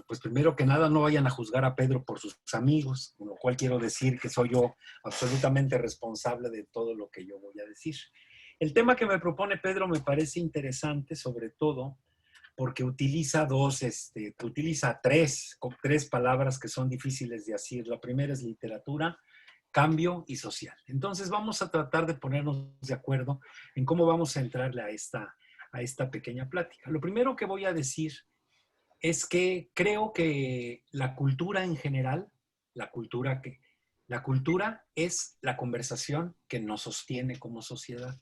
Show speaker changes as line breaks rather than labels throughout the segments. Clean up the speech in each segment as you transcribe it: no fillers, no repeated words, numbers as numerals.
Pues primero que nada, no vayan a juzgar a Pedro por sus amigos, con lo cual quiero decir que soy yo absolutamente responsable de todo lo que yo voy a decir. El tema que me propone Pedro me parece interesante, sobre todo porque utiliza utiliza tres palabras que son difíciles de decir. La primera es literatura, cambio y social. Entonces vamos a tratar de ponernos de acuerdo en cómo vamos a entrarle a esta pequeña plática. Lo primero que voy a decir es que creo que la cultura en general, la cultura es la conversación que nos sostiene como sociedad.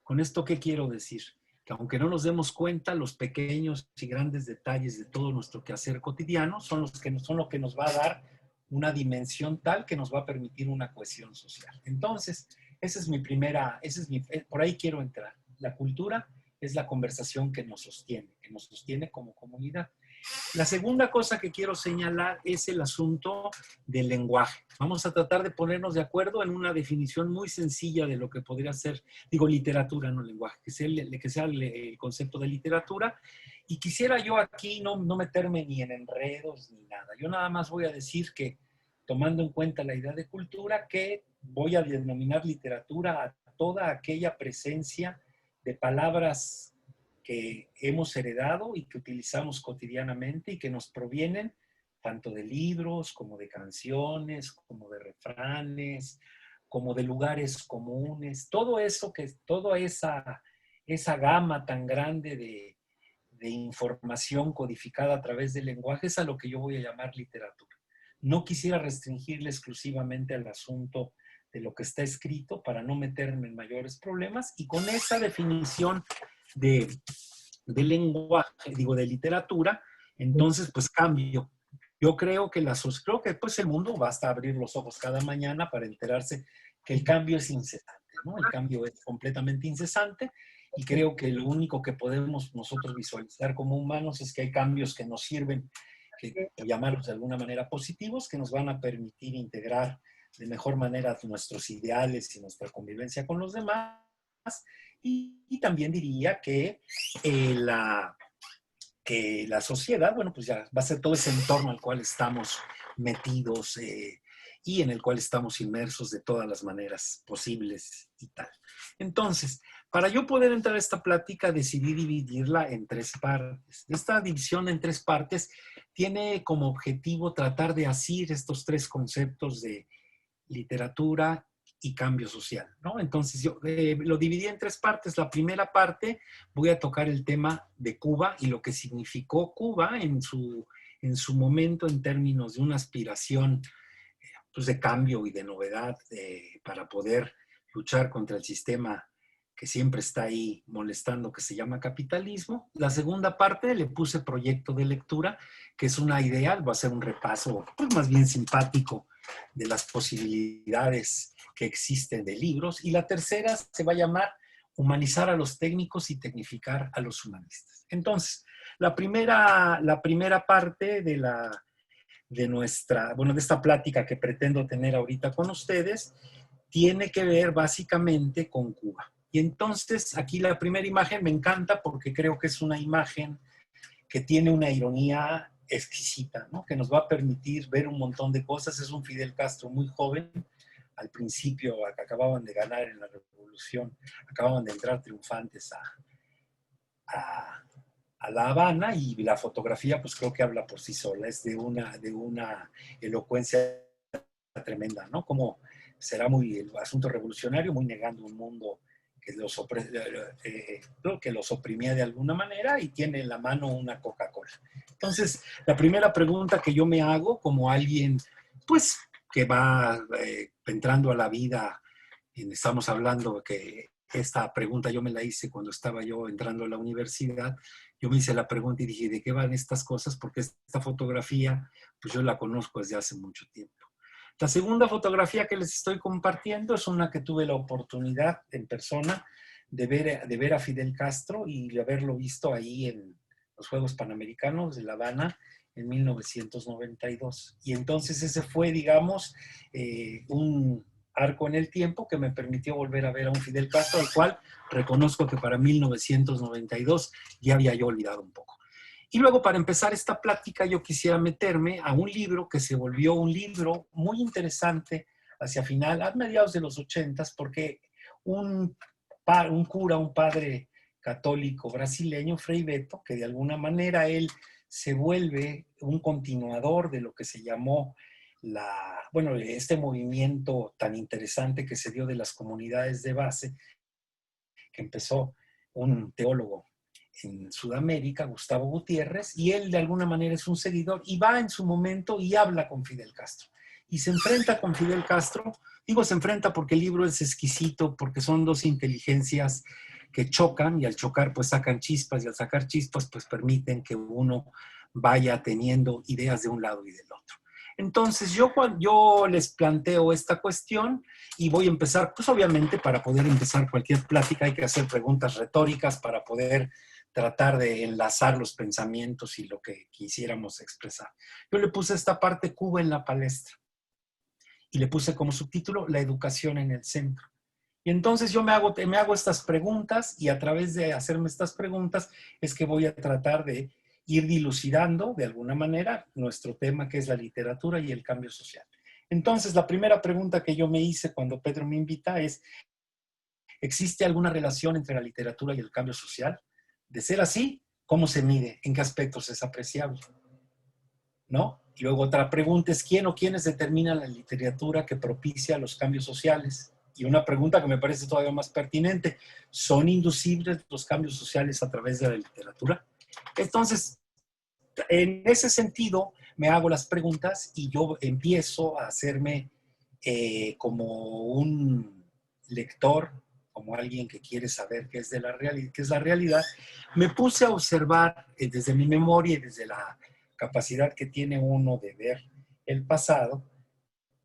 ¿Con esto qué quiero decir? Que aunque no nos demos cuenta, los pequeños y grandes detalles de todo nuestro quehacer cotidiano son lo que nos va a dar una dimensión tal que nos va a permitir una cohesión social. Entonces, por ahí quiero entrar. La cultura es la conversación que nos sostiene como comunidad. La segunda cosa que quiero señalar es el asunto del lenguaje. Vamos a tratar de ponernos de acuerdo en una definición muy sencilla de lo que podría ser, digo, literatura, no lenguaje, que sea el concepto de literatura. Y quisiera yo aquí no meterme ni en enredos ni nada. Yo nada más voy a decir que, tomando en cuenta la idea de cultura, que voy a denominar literatura a toda aquella presencia de palabras que hemos heredado y que utilizamos cotidianamente y que nos provienen tanto de libros como de canciones, como de refranes, como de lugares comunes, toda esa gama tan grande de información codificada a través del lenguaje es a lo que yo voy a llamar literatura. No quisiera restringirle exclusivamente al asunto de lo que está escrito para no meterme en mayores problemas, y con esa definición de lenguaje, digo, de literatura, entonces pues cambio. Yo creo que pues el mundo basta abrir los ojos cada mañana para enterarse que el cambio es incesante, ¿no? El cambio es completamente incesante, y creo que lo único que podemos nosotros visualizar como humanos es que hay cambios que nos sirven, que llamarlos de alguna manera positivos, que nos van a permitir integrar de mejor manera nuestros ideales y nuestra convivencia con los demás. Y también diría que la sociedad, bueno, pues ya va a ser todo ese entorno al cual estamos metidos y en el cual estamos inmersos de todas las maneras posibles y tal. Entonces, para yo poder entrar a esta plática, decidí dividirla en tres partes. Esta división en tres partes tiene como objetivo tratar de asir estos tres conceptos de literatura y cambio social, ¿no? Entonces yo lo dividí en tres partes. La primera parte voy a tocar el tema de Cuba y lo que significó Cuba en su momento en términos de una aspiración pues, de cambio y de novedad para poder luchar contra el sistema que siempre está ahí molestando, que se llama capitalismo. La segunda parte le puse proyecto de lectura, que es una idea, va a ser un repaso pues, más bien simpático de las posibilidades que existen de libros. Y la tercera se va a llamar humanizar a los técnicos y tecnificar a los humanistas. Entonces, la primera parte de de esta plática que pretendo tener ahorita con ustedes, tiene que ver básicamente con Cuba. Y entonces aquí la primera imagen me encanta porque creo que es una imagen que tiene una ironía exquisita, ¿no? Que nos va a permitir ver un montón de cosas. Es un Fidel Castro muy joven, al principio acababan de ganar en la revolución, acababan de entrar triunfantes a, a La Habana, y la fotografía pues creo que habla por sí sola, es de una elocuencia tremenda, ¿no? Como será muy el asunto revolucionario, muy negando un mundo que los oprimía de alguna manera, y tiene en la mano una Coca-Cola. Entonces, la primera pregunta que yo me hago como alguien, pues, que va entrando a la vida, estamos hablando que esta pregunta yo me la hice cuando estaba yo entrando a la universidad. Yo me hice la pregunta y dije, ¿de qué van estas cosas? Porque esta fotografía, pues yo la conozco desde hace mucho tiempo. La segunda fotografía que les estoy compartiendo es una que tuve la oportunidad en persona de ver a Fidel Castro y de haberlo visto ahí en los Juegos Panamericanos de La Habana en 1992. Y entonces ese fue, digamos, un arco en el tiempo que me permitió volver a ver a un Fidel Castro, al cual reconozco que para 1992 ya había yo olvidado un poco. Y luego, para empezar esta plática, yo quisiera meterme a un libro que se volvió un libro muy interesante hacia final, a mediados de los 80s, porque un cura, un padre católico brasileño, Frei Beto, que de alguna manera él se vuelve un continuador de lo que se llamó este movimiento tan interesante que se dio de las comunidades de base, que empezó un teólogo en Sudamérica, Gustavo Gutiérrez, y él de alguna manera es un seguidor y va en su momento y habla con Fidel Castro. Y se enfrenta con Fidel Castro. Digo se enfrenta porque el libro es exquisito, porque son dos inteligencias que chocan y al chocar pues sacan chispas y al sacar chispas pues permiten que uno vaya teniendo ideas de un lado y del otro. Entonces yo les planteo esta cuestión y voy a empezar, pues obviamente para poder empezar cualquier plática hay que hacer preguntas retóricas para poder tratar de enlazar los pensamientos y lo que quisiéramos expresar. Yo le puse esta parte Cuba en la palestra y le puse como subtítulo La educación en el centro. Y entonces yo me hago estas preguntas y a través de hacerme estas preguntas es que voy a tratar de ir dilucidando de alguna manera nuestro tema que es la literatura y el cambio social. Entonces la primera pregunta que yo me hice cuando Pedro me invita es, ¿existe alguna relación entre la literatura y el cambio social? De ser así, ¿cómo se mide? ¿En qué aspectos es apreciable? ¿No? Y luego otra pregunta es, ¿quién o quiénes determinan la literatura que propicia los cambios sociales? Y una pregunta que me parece todavía más pertinente, ¿son inducibles los cambios sociales a través de la literatura? Entonces, en ese sentido, me hago las preguntas y yo empiezo a hacerme como un lector, como alguien que quiere saber qué es, qué es la realidad. Me puse a observar desde mi memoria y desde la capacidad que tiene uno de ver el pasado,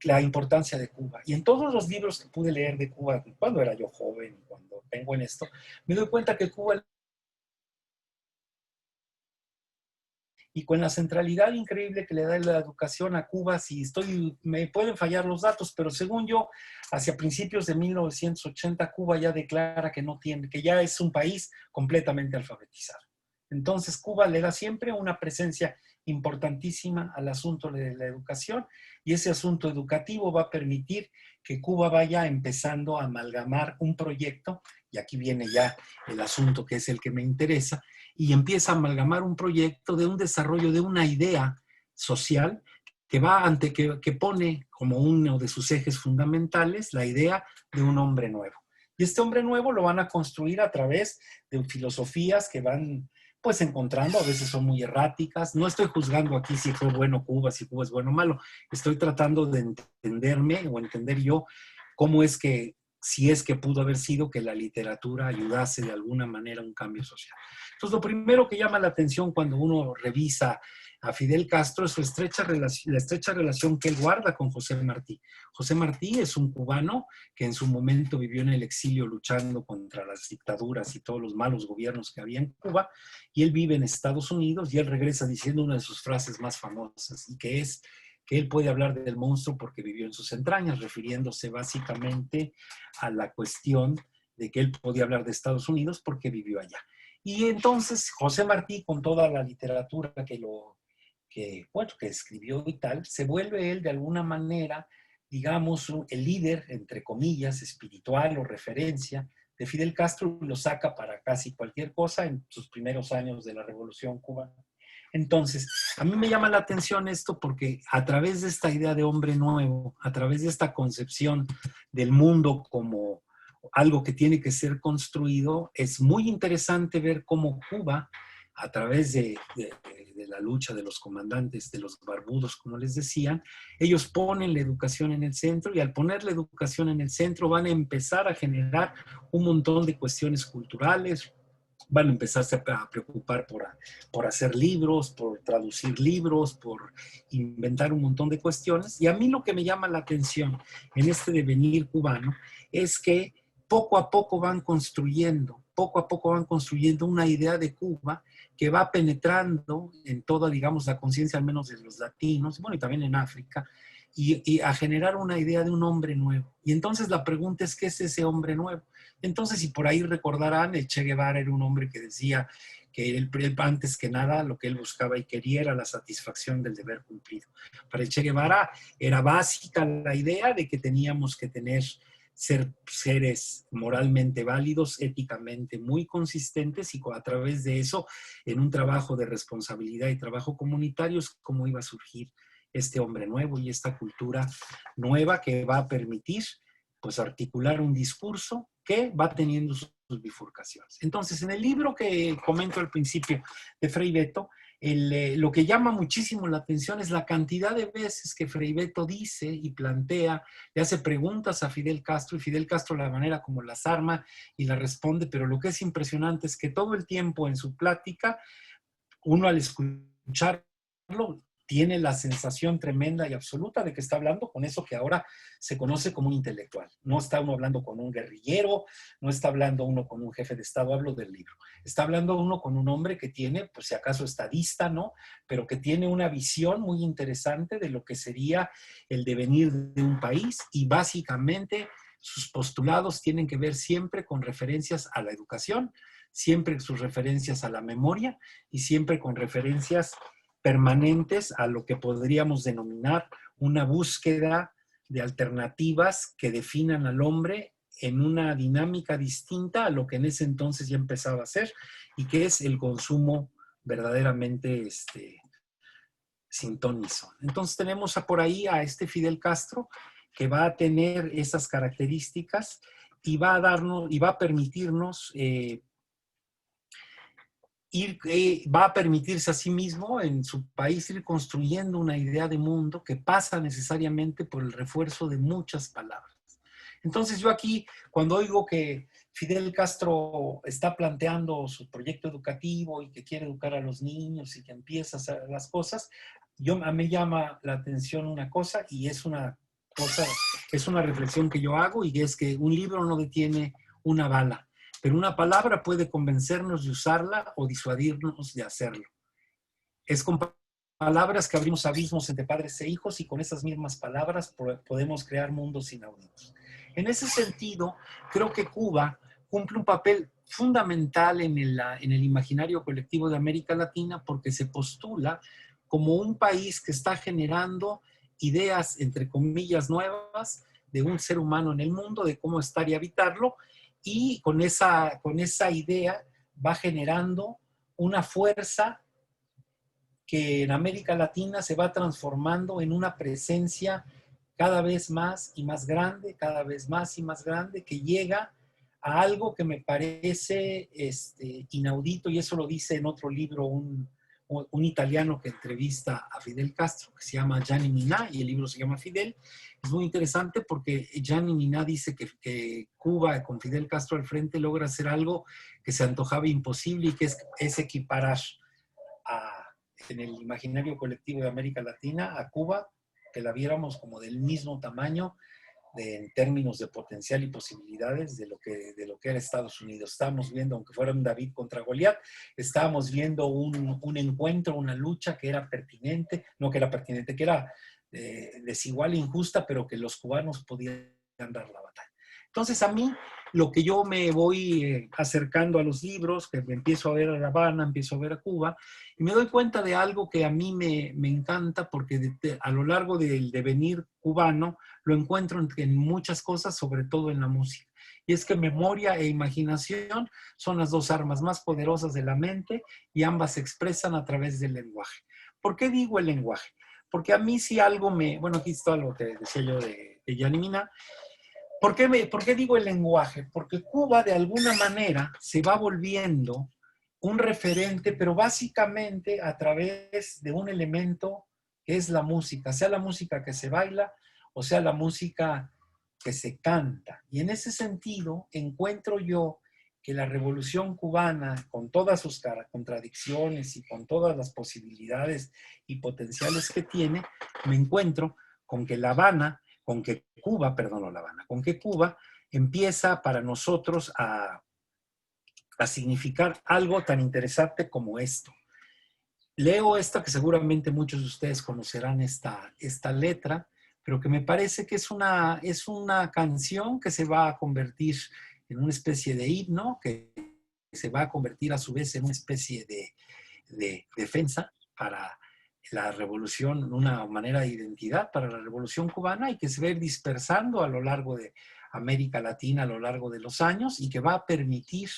la importancia de Cuba. Y en todos los libros que pude leer de Cuba, cuando era yo joven, cuando vengo en esto, me doy cuenta que Cuba, y con la centralidad increíble que le da la educación a Cuba, me pueden fallar los datos, pero según yo, hacia principios de 1980, Cuba ya declara que no tiene, que ya es un país completamente alfabetizado. Entonces, Cuba le da siempre una presencia importantísima al asunto de la educación y ese asunto educativo va a permitir que Cuba vaya empezando a amalgamar un proyecto, y aquí viene ya el asunto que es el que me interesa, y empieza a amalgamar un proyecto de un desarrollo de una idea social que pone como uno de sus ejes fundamentales la idea de un hombre nuevo. Y este hombre nuevo lo van a construir a través de filosofías que van pues encontrando, a veces son muy erráticas. No estoy juzgando aquí si fue bueno Cuba, si Cuba es bueno o malo. Estoy tratando de entenderme o entender yo cómo es que, si es que pudo haber sido que la literatura ayudase de alguna manera a un cambio social. Entonces, lo primero que llama la atención cuando uno revisa a Fidel Castro es la estrecha relación que él guarda con José Martí. José Martí es un cubano que en su momento vivió en el exilio luchando contra las dictaduras y todos los malos gobiernos que había en Cuba, y él vive en Estados Unidos y él regresa diciendo una de sus frases más famosas, y que es que él puede hablar del monstruo porque vivió en sus entrañas, refiriéndose básicamente a la cuestión de que él podía hablar de Estados Unidos porque vivió allá. Y entonces José Martí, con toda la literatura que escribió y tal, se vuelve él de alguna manera, digamos, el líder, entre comillas, espiritual o referencia de Fidel Castro, y lo saca para casi cualquier cosa en sus primeros años de la Revolución cubana. Entonces, a mí me llama la atención esto porque a través de esta idea de hombre nuevo, a través de esta concepción del mundo como algo que tiene que ser construido, es muy interesante ver cómo Cuba, a través de la lucha de los comandantes, de los barbudos, como les decían, ellos ponen la educación en el centro y al poner la educación en el centro van a empezar a generar un montón de cuestiones culturales, van a empezarse a preocupar por hacer libros, por traducir libros, por inventar un montón de cuestiones. Y a mí lo que me llama la atención en este devenir cubano es que poco a poco van construyendo una idea de Cuba que va penetrando en toda, digamos, la conciencia, al menos de los latinos, bueno, y también en África, y a generar una idea de un hombre nuevo. Y entonces la pregunta es, ¿qué es ese hombre nuevo? Entonces, si por ahí recordarán, el Che Guevara era un hombre que decía que él, antes que nada, lo que él buscaba y quería era la satisfacción del deber cumplido. Para el Che Guevara era básica la idea de que teníamos que ser seres moralmente válidos, éticamente muy consistentes, y a través de eso, en un trabajo de responsabilidad y trabajo comunitario, es como iba a surgir este hombre nuevo y esta cultura nueva que va a permitir pues articular un discurso que va teniendo sus bifurcaciones. Entonces, en el libro que comento al principio de Frei Betto, lo que llama muchísimo la atención es la cantidad de veces que Frei Betto dice y plantea, le hace preguntas a Fidel Castro, y Fidel Castro la manera como las arma y las responde, pero lo que es impresionante es que todo el tiempo en su plática, uno al escucharlo tiene la sensación tremenda y absoluta de que está hablando con eso que ahora se conoce como un intelectual. No está uno hablando con un guerrillero, no está hablando uno con un jefe de Estado, hablo del libro. Está hablando uno con un hombre que tiene, pues si acaso estadista, ¿no? Pero que tiene una visión muy interesante de lo que sería el devenir de un país, y básicamente sus postulados tienen que ver siempre con referencias a la educación, siempre sus referencias a la memoria y siempre con referencias permanentes a lo que podríamos denominar una búsqueda de alternativas que definan al hombre en una dinámica distinta a lo que en ese entonces ya empezaba a ser, y que es el consumo verdaderamente sin ton ni son. Entonces tenemos por ahí a este Fidel Castro que va a tener esas características y va a darnos y va a permitirnos va a permitirse a sí mismo en su país ir construyendo una idea de mundo que pasa necesariamente por el refuerzo de muchas palabras. Entonces yo aquí, cuando oigo que Fidel Castro está planteando su proyecto educativo y que quiere educar a los niños y que empieza a hacer las cosas, me llama la atención una cosa, y es una cosa, es una reflexión que yo hago, y es que un libro no detiene una bala, pero una palabra puede convencernos de usarla o disuadirnos de hacerlo. Es con palabras que abrimos abismos entre padres e hijos, y con esas mismas palabras podemos crear mundos inauditos. En ese sentido, creo que Cuba cumple un papel fundamental en el imaginario colectivo de América Latina, porque se postula como un país que está generando ideas, entre comillas, nuevas de un ser humano en el mundo, de cómo estar y habitarlo, y con esa idea va generando una fuerza que en América Latina se va transformando en una presencia cada vez más y más grande, cada vez más y más grande, que llega a algo que me parece inaudito, y eso lo dice en otro libro un italiano que entrevista a Fidel Castro, que se llama Gianni Minà, y el libro se llama Fidel. Es muy interesante porque Gianni Minà dice que Cuba, con Fidel Castro al frente, logra hacer algo que se antojaba imposible, y que es equiparar en el imaginario colectivo de América Latina a Cuba, que la viéramos como del mismo tamaño en términos de potencial y posibilidades de lo que era Estados Unidos. Estábamos viendo, aunque fuera un David contra Goliat, estábamos viendo un encuentro, una lucha que era pertinente, no que era pertinente, que era desigual e injusta, pero que los cubanos podían dar la batalla. Entonces, a mí, lo que yo me voy acercando a los libros, que empiezo a ver a La Habana, empiezo a ver a Cuba, y me doy cuenta de algo que a mí me encanta, porque a lo largo del devenir cubano lo encuentro en muchas cosas, sobre todo en la música. Y es que memoria e imaginación son las dos armas más poderosas de la mente, y ambas se expresan a través del lenguaje. ¿Por qué digo el lenguaje? Porque a mí si algo bueno, aquí está lo que decía yo de Gianni Minà. ¿Por qué digo el lenguaje? Porque Cuba de alguna manera se va volviendo un referente, pero básicamente a través de un elemento que es la música, sea la música que se baila o sea la música que se canta. Y en ese sentido encuentro yo que la Revolución Cubana, con todas sus contradicciones y con todas las posibilidades y potenciales que tiene, me encuentro con que con que Cuba empieza para nosotros a significar algo tan interesante como esto. Leo esta, que seguramente muchos de ustedes conocerán esta letra, pero que me parece que es una canción que se va a convertir en una especie de himno, que se va a convertir a su vez en una especie de defensa para la revolución, una manera de identidad para la revolución cubana, y que se va a ir dispersando a lo largo de América Latina a lo largo de los años, y que va a permitir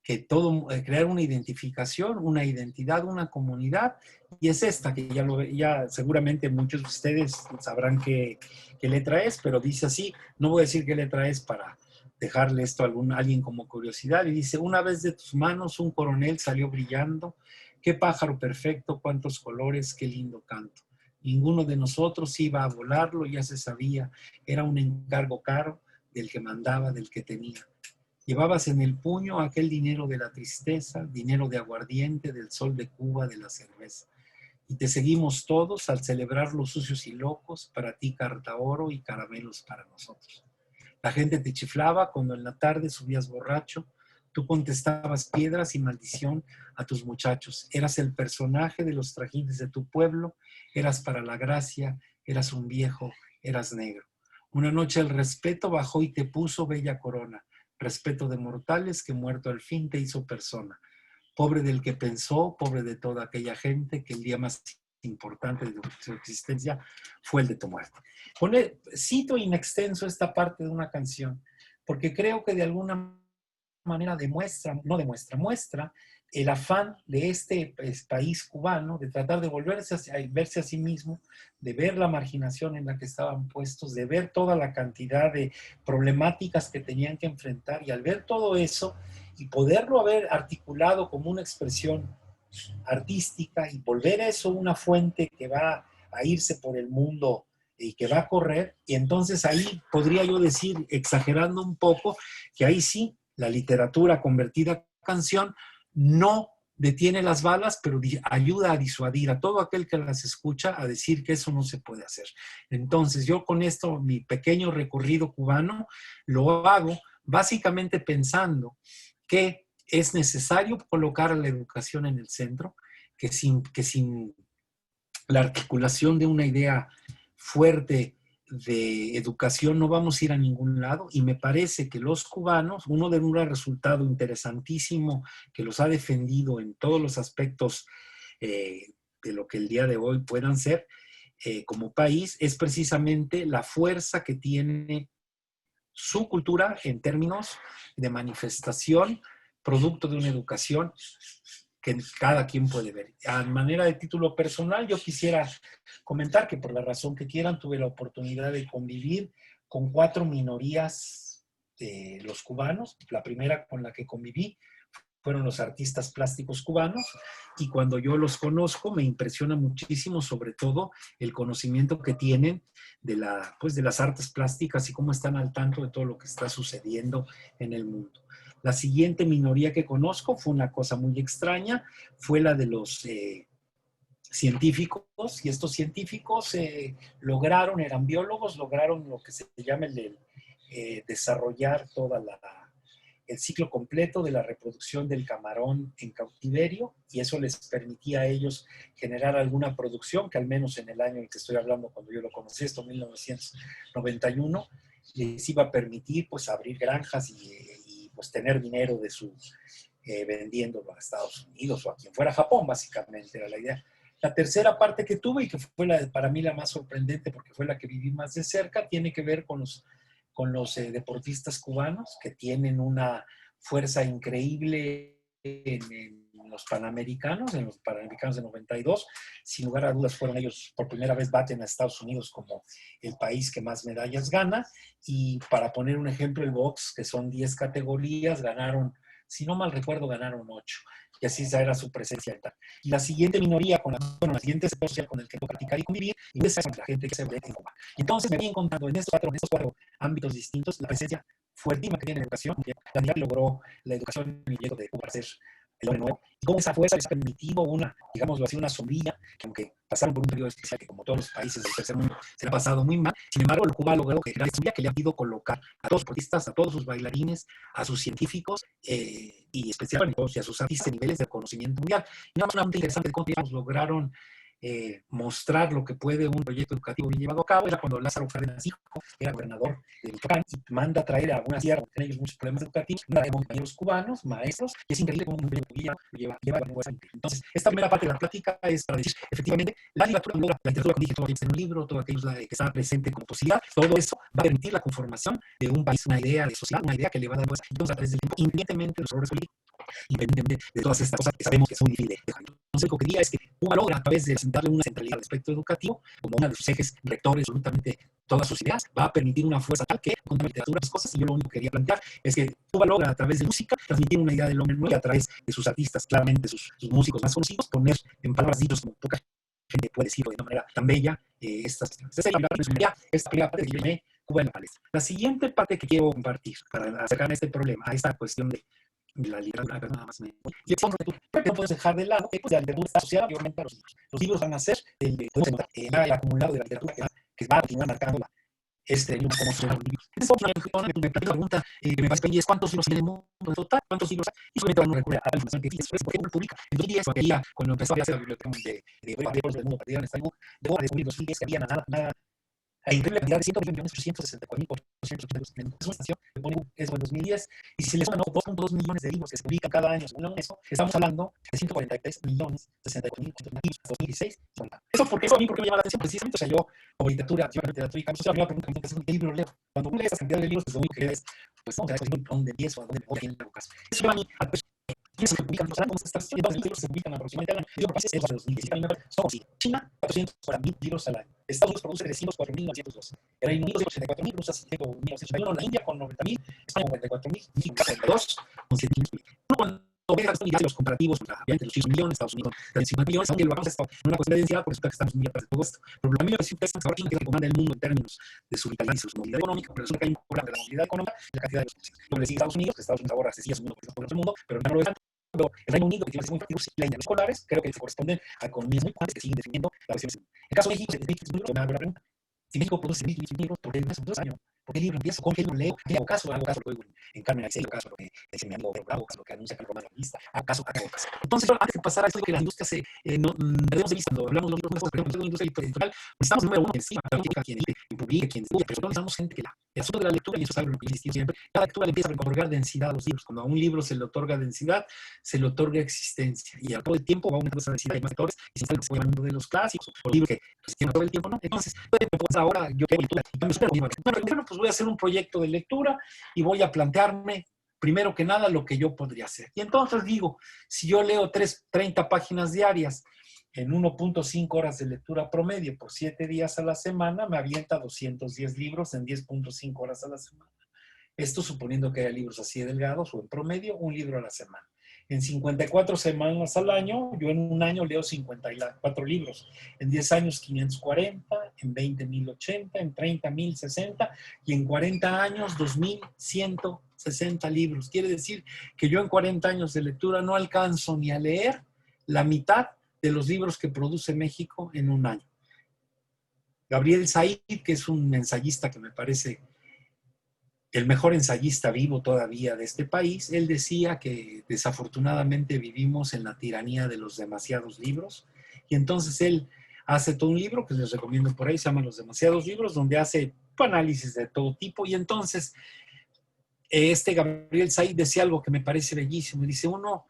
que crear una identificación, una identidad, una comunidad, y es esta que ya seguramente muchos de ustedes sabrán qué letra es, pero dice así. No voy a decir qué letra es para dejarle esto a alguien como curiosidad, y dice: una vez de tus manos un coronel salió brillando, qué pájaro perfecto, cuántos colores, qué lindo canto. Ninguno de nosotros iba a volarlo, ya se sabía, era un encargo caro del que mandaba, del que tenía. Llevabas en el puño aquel dinero de la tristeza, dinero de aguardiente, del sol de Cuba, de la cerveza. Y te seguimos todos al celebrar los sucios y locos, para ti carta oro y caramelos para nosotros. La gente te chiflaba cuando en la tarde subías borracho, tú contestabas piedras y maldición a tus muchachos. Eras el personaje de los trajines de tu pueblo, eras para la gracia, eras un viejo, eras negro. Una noche el respeto bajó y te puso bella corona, respeto de mortales que muerto al fin te hizo persona. Pobre del que pensó, pobre de toda aquella gente que el día más importante de su existencia fue el de tu muerte. Cito in extenso esta parte de una canción, porque creo que de alguna manera muestra el afán de este país cubano de tratar de verse a sí mismo, de ver la marginación en la que estaban puestos, de ver toda la cantidad de problemáticas que tenían que enfrentar, y al ver todo eso y poderlo haber articulado como una expresión artística y volver eso una fuente que va a irse por el mundo y que va a correr, y entonces ahí podría yo decir, exagerando un poco, que ahí sí la literatura convertida a canción no detiene las balas, pero ayuda a disuadir a todo aquel que las escucha a decir que eso no se puede hacer. Entonces yo con esto, mi pequeño recorrido cubano, lo hago básicamente pensando que es necesario colocar a la educación en el centro, que sin la articulación de una idea fuerte de educación no vamos a ir a ningún lado, y me parece que los cubanos, uno de un resultado interesantísimo que los ha defendido en todos los aspectos de lo que el día de hoy puedan ser como país, es precisamente la fuerza que tiene su cultura en términos de manifestación, producto de una educación que cada quien puede ver. A manera de título personal, yo quisiera comentar que por la razón que quieran, tuve la oportunidad de convivir con 4 minorías de los cubanos. La primera con la que conviví fueron los artistas plásticos cubanos, y cuando yo los conozco me impresiona muchísimo, sobre todo el conocimiento que tienen de las artes plásticas y cómo están al tanto de todo lo que está sucediendo en el mundo. La siguiente minoría que conozco fue una cosa muy extraña, fue la de los científicos, y estos científicos eran biólogos, lograron lo que se llama desarrollar el ciclo completo de la reproducción del camarón en cautiverio, y eso les permitía a ellos generar alguna producción que al menos en el año en que estoy hablando, cuando yo lo conocí, esto 1991, les iba a permitir pues abrir granjas y pues tener dinero vendiéndolo a Estados Unidos o a quien fuera, Japón básicamente era la idea. La tercera parte que tuve, y que fue para mí la más sorprendente porque fue la que viví más de cerca, tiene que ver con los deportistas cubanos, que tienen una fuerza increíble en los Panamericanos de 92. Sin lugar a dudas fueron ellos, por primera vez baten a Estados Unidos como el país que más medallas gana. Y para poner un ejemplo, el box, que son 10 categorías, ganaron, si no mal recuerdo, ganaron 8. Y así esa era su presencia. Y la siguiente minoría, la siguiente sector social con el que puedo platicar y convivir, y esa es la gente que se ve en Cuba. Y entonces me vi encontrando en estos cuatro ámbitos distintos la presencia fuertísima que tiene la educación, que Daniel logró la educación viniendo de Cuba para ser el hombre nuevo, y cómo esa fuerza les ha permitido digámoslo así, una sombrilla, que aunque pasaron por un periodo especial que como todos los países del tercer mundo se le ha pasado muy mal, sin embargo Cuba logró generar esa sombrilla que le ha podido colocar a todos los deportistas, a todos sus bailarines, a sus científicos y especialmente a sus artistas de niveles de conocimiento mundial. Y una cosa interesante de cómo ellos lograron mostrar lo que puede un proyecto educativo bien llevado a cabo era cuando Lázaro Cárdenas hijo era gobernador de Michoacán y manda a traer a una sierra, tienen ellos muchos problemas educativos, una de compañeros cubanos, maestros, y es increíble cómo un proyecto lleva entonces, esta primera parte de la plática es para decir, efectivamente, la literatura, la literatura, como dije, todo en un libro, todo aquello que está presente como posibilidad, todo eso va a permitir la conformación de un país, una idea de sociedad, una idea que le va a dar entonces, a través del tiempo, independientemente de los errores políticos, independientemente de todas estas cosas que sabemos que son difíciles de dejar. Entonces, lo que diría es que Cuba logra, a través de darle una centralidad al aspecto educativo, como uno de sus ejes rectores, absolutamente todas sus ideas, va a permitir una fuerza tal que, con la literatura, las cosas, y yo lo único que quería plantear es que Cuba logra, a través de música, transmitir una idea del hombre nuevo, y a través de sus artistas, claramente sus músicos más conocidos, poner en palabras dichas como poca gente puede decirlo de una manera tan bella estas cuestiones. Esa es la primera parte que yo llamé Cuba en la palestra. La siguiente parte que quiero compartir para acercarme a este problema, a esta cuestión de la literatura, pero nada más no puedes dejar de lado que pues, la literatura está asociada obviamente a los libros. Los libros van a ser el acumulado de la literatura que va a continuar marcando libro como son los libros. Me pregunta que me parece es cuántos libros hay en el mundo en total, cuántos libros hay, y solamente van a recurrir a la información que existe, por ejemplo, publica. En 2010, cuando empezó a hacer la biblioteca del mundo, partida en esta debo descubrir los libros que había nada. La increíble cantidad de 100.864.482 es una estación que pone eso en 2010, y si se le suman 2.2 millones de libros que se publican cada año según la UNESCO, estamos hablando de 143.064.000 Eso porque a mí me llama la atención precisamente, o sea, yo como literatura y campo social, me pregunto qué libro leo. Cuando uno lee esa cantidad de libros, pues lo único que lee es, pues no, dónde empiezo, a dónde voy en el caso. Eso lleva a mí a se publican los años, estas libros se publican aproximadamente al año. Y otro país es de 2017, somos China, 440.000 libros al año. Estados Unidos produce 304.902. El Reino Unido, 84.000, Rusia, 1.981, la India con 90.000, España con 44.000, México 42, con 7.000. Cuando veas los comparativos, obviamente los 5 millones, Estados Unidos 50 millones, aunque lo hagamos esto en una cuestión de densidad, por eso que estamos muy atrás de todo esto. Pero a mí me parece que ahora China que comanda el mundo en términos de su vitalidad y su movilidad económica, pero resulta que hay un problema de la movilidad económica y la cantidad de los precios. Luego le sigue Estados Unidos, que Estados Unidos ahora se sigue asumiendo por el mundo, pero no lo es tanto. Pero el Reino Unido, que tiene muy partidos y la India, los escolares, creo que se corresponden a economías muy fuertes que siguen defendiendo la cuestión. En el caso de México, me hago la pregunta. Si México produce 1.000 libros, ¿por qué no es 2 años? ¿Por qué libro empiezo? ¿Con qué libro leo? ¿Hago caso? Hago caso en Carmen Arisey, hago caso lo que dice mi amigo, hago caso lo que anuncia Carlos Román la lista, hago caso. Entonces, antes de pasar a esto, digo que la industria perdemos de vista cuando hablamos de los libros, por ejemplo, de la industria editorial, necesitamos número uno encima, quien publique, quien distribuye, pero no necesitamos gente que el asunto de la lectura, y eso es algo lo que yo insisto siempre, cada lectura le empieza a otorgar densidad a los libros. Cuando a un libro se le otorga densidad, se le otorga existencia, y a todo el tiempo va aumentando esa densidad, hay más lectores, y se está hablando de los clásicos, o libros que resisten todo el tiempo, ¿no? Entonces, pues ahora yo tengo lectura, bueno, pues voy a hacer un proyecto de lectura y voy a plantearme, primero que nada, lo que yo podría hacer. Y entonces digo, si yo leo 30 páginas diarias en 1.5 horas de lectura promedio por 7 días a la semana, me avienta 210 libros en 10.5 horas a la semana. Esto suponiendo que haya libros así de delgados o en promedio, un libro a la semana. En 54 semanas al año, yo en un año leo 54 libros. En 10 años, 540, en 20, 1080, en 30, 1060 y en 40 años, 2160 libros. Quiere decir que yo en 40 años de lectura no alcanzo ni a leer la mitad de los libros que produce México en un año. Gabriel Said, que es un ensayista que me parece el mejor ensayista vivo todavía de este país, él decía que desafortunadamente vivimos en la tiranía de los demasiados libros, y entonces él hace todo un libro que les recomiendo por ahí, se llama Los demasiados libros, donde hace análisis de todo tipo, y entonces este Gabriel Said decía algo que me parece bellísimo, dice, uno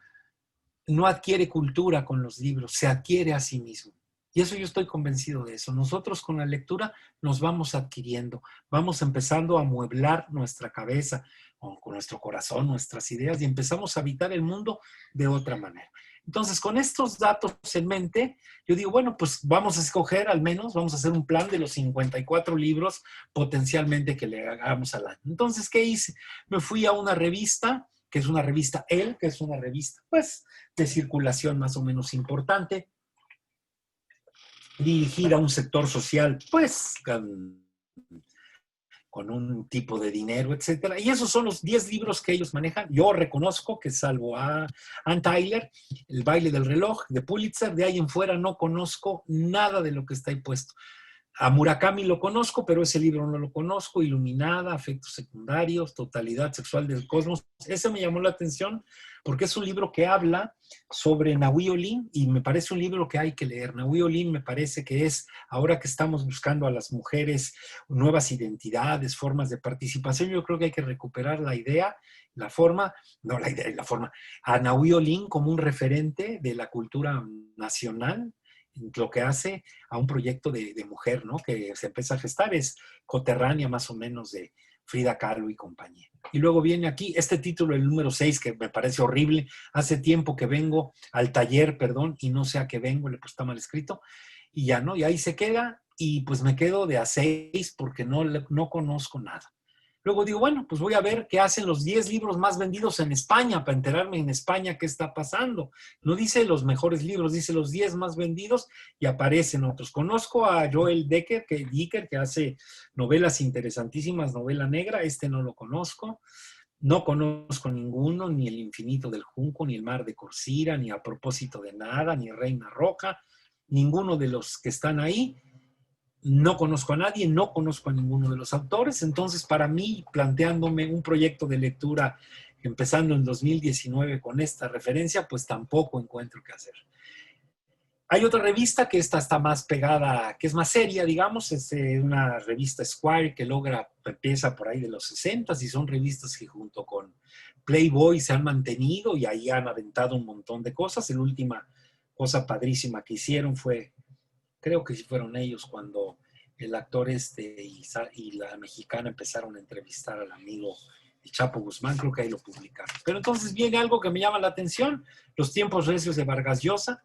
no adquiere cultura con los libros, se adquiere a sí mismo. Y eso yo estoy convencido de eso. Nosotros con la lectura nos vamos adquiriendo, vamos empezando a amueblar nuestra cabeza, con nuestro corazón, nuestras ideas, y empezamos a habitar el mundo de otra manera. Entonces, con estos datos en mente, yo digo, bueno, pues vamos a escoger al menos, vamos a hacer un plan de los 54 libros potencialmente que le hagamos al año. Entonces, ¿qué hice? Me fui a una revista, que es una revista que es una revista, pues, de circulación más o menos importante, dirigida a un sector social, pues, con un tipo de dinero, etcétera. Y esos son los 10 libros que ellos manejan. Yo reconozco que salvo a Ann Tyler, El baile del reloj, de Pulitzer, de ahí en fuera no conozco nada de lo que está ahí puesto. A Murakami lo conozco, pero ese libro no lo conozco. Iluminada, Afectos secundarios, Totalidad sexual del cosmos. Ese me llamó la atención porque es un libro que habla sobre Nahui Olin y me parece un libro que hay que leer. Nahui Olin me parece que es, ahora que estamos buscando a las mujeres nuevas identidades, formas de participación, yo creo que hay que recuperar la idea, la forma, no la idea y la forma, a Nahui Olin como un referente de la cultura nacional, lo que hace a un proyecto de mujer, ¿no? Que se empieza a gestar, es coterránea más o menos de Frida Kahlo y compañía. Y luego viene aquí este título, el número 6, que me parece horrible. Hace tiempo que vengo al taller, perdón, y no sé a qué vengo, le pues está mal escrito, y ya, ¿no? Y ahí se queda, y pues me quedo de a 6 porque no conozco nada. Luego digo, bueno, pues voy a ver qué hacen los 10 libros más vendidos en España, para enterarme en España qué está pasando. No dice los mejores libros, dice los 10 más vendidos y aparecen otros. Conozco a Joel Dicker, que hace novelas interesantísimas, novela negra, este no lo conozco. No conozco ninguno, ni El infinito del junco, ni El mar de Corcira, ni A propósito de nada, ni Reina Roja, ninguno de los que están ahí. No conozco a nadie, no conozco a ninguno de los autores, entonces para mí, planteándome un proyecto de lectura empezando en 2019 con esta referencia, pues tampoco encuentro qué hacer. Hay otra revista que esta está más pegada, que es más seria, digamos, es una revista Esquire que empieza por ahí de los 60 y son revistas que junto con Playboy se han mantenido y ahí han aventado un montón de cosas. La última cosa padrísima que hicieron fue, creo que sí fueron ellos cuando el actor y la mexicana empezaron a entrevistar al amigo el Chapo Guzmán, creo que ahí lo publicaron. Pero entonces viene algo que me llama la atención, Los tiempos recios de Vargas Llosa.